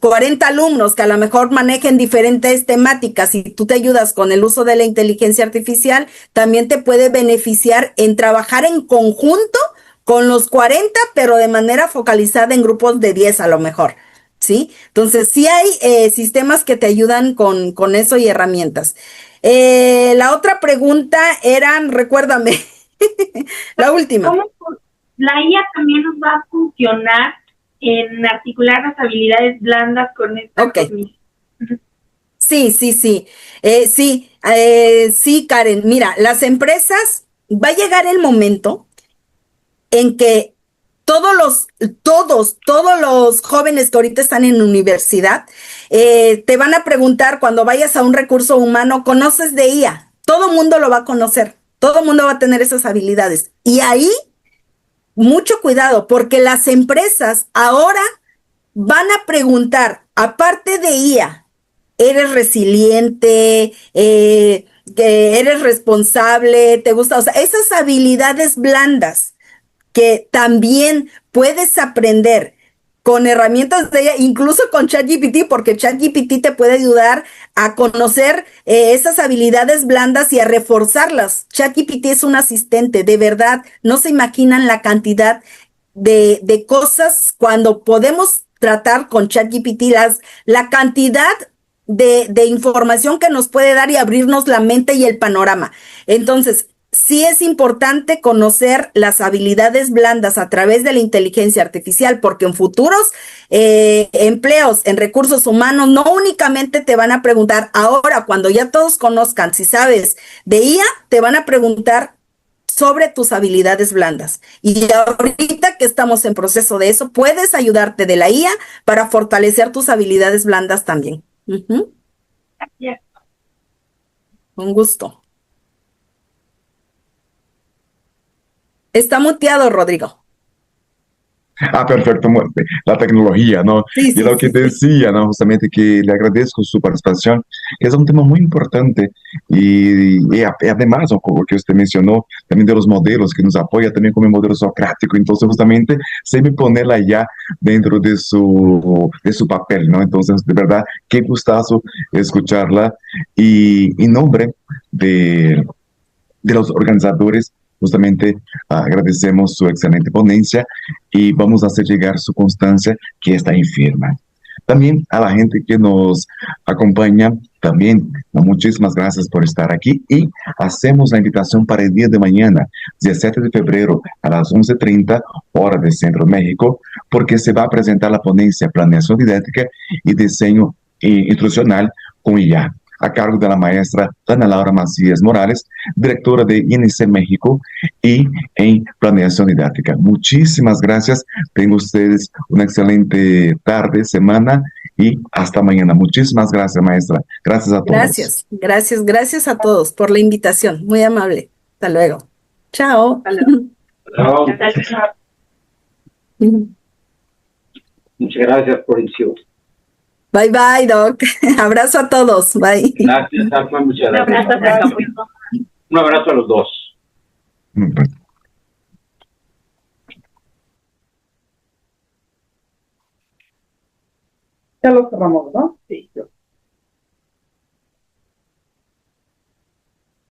40 alumnos que a lo mejor manejen diferentes temáticas y tú te ayudas con el uso de la inteligencia artificial, también te puede beneficiar en trabajar en conjunto con los 40, pero de manera focalizada en grupos de 10 a lo mejor. ¿Sí? Entonces, sí hay sistemas que te ayudan con eso y herramientas. La otra pregunta eran, recuérdame, la última. ¿Cómo la IA también nos va a funcionar en articular las habilidades blandas con esta cognición? Sí, sí, sí. Sí, Karen, mira, las empresas, va a llegar el momento en que todos los jóvenes que ahorita están en universidad, te van a preguntar cuando vayas a un recurso humano, ¿conoces de IA? Todo mundo lo va a conocer, todo mundo va a tener esas habilidades. Y ahí, mucho cuidado, porque las empresas ahora van a preguntar, aparte de IA, ¿eres resiliente? ¿Eres responsable? ¿Te gusta? O sea, esas habilidades blandas que también puedes aprender con herramientas de ella, incluso con ChatGPT, porque ChatGPT te puede ayudar a conocer esas habilidades blandas y a reforzarlas. ChatGPT es un asistente, de verdad, no se imaginan la cantidad de cosas cuando podemos tratar con ChatGPT, la cantidad de información que nos puede dar y abrirnos la mente y el panorama. Entonces, sí es importante conocer las habilidades blandas a través de la inteligencia artificial, porque en futuros empleos en recursos humanos no únicamente te van a preguntar, ahora cuando ya todos conozcan si sabes de IA, te van a preguntar sobre tus habilidades blandas. Y ahorita que estamos en proceso de eso, puedes ayudarte de la IA para fortalecer tus habilidades blandas también. Gracias. Un gusto. Está muteado, Rodrigo. Perfecto, la tecnología, ¿no? Sí, Y lo que decía, ¿no? Justamente que le agradezco su participación, que es un tema muy importante y además, ¿no? Como que usted mencionó, también de los modelos que nos apoya también como el modelo socrático, entonces justamente siempre ponerla ya dentro de su papel, ¿no? Entonces, de verdad, qué gustazo escucharla y en nombre de los organizadores, justamente agradecemos su excelente ponencia y vamos a hacer llegar su constancia que está enferma. También a la gente que nos acompaña, también muchísimas gracias por estar aquí y hacemos la invitación para el día de mañana, 17 de febrero a las 11:30 hora de Centro México, porque se va a presentar la ponencia Planeación Didáctica y Diseño Instruccional con IA, a cargo de la maestra Ana Laura Macías Morales, directora de INC México y en Planeación Didáctica. Muchísimas gracias. Tengan ustedes una excelente tarde, semana y hasta mañana. Muchísimas gracias, maestra. Gracias a todos. Gracias a todos por la invitación. Muy amable. Hasta luego. Chao. Chao. Muchas gracias por el show. Bye, bye, Doc. Abrazo a todos. Bye. Gracias, Alma. Muchas gracias. Un abrazo a los dos. Ya lo cerramos, ¿no? Sí.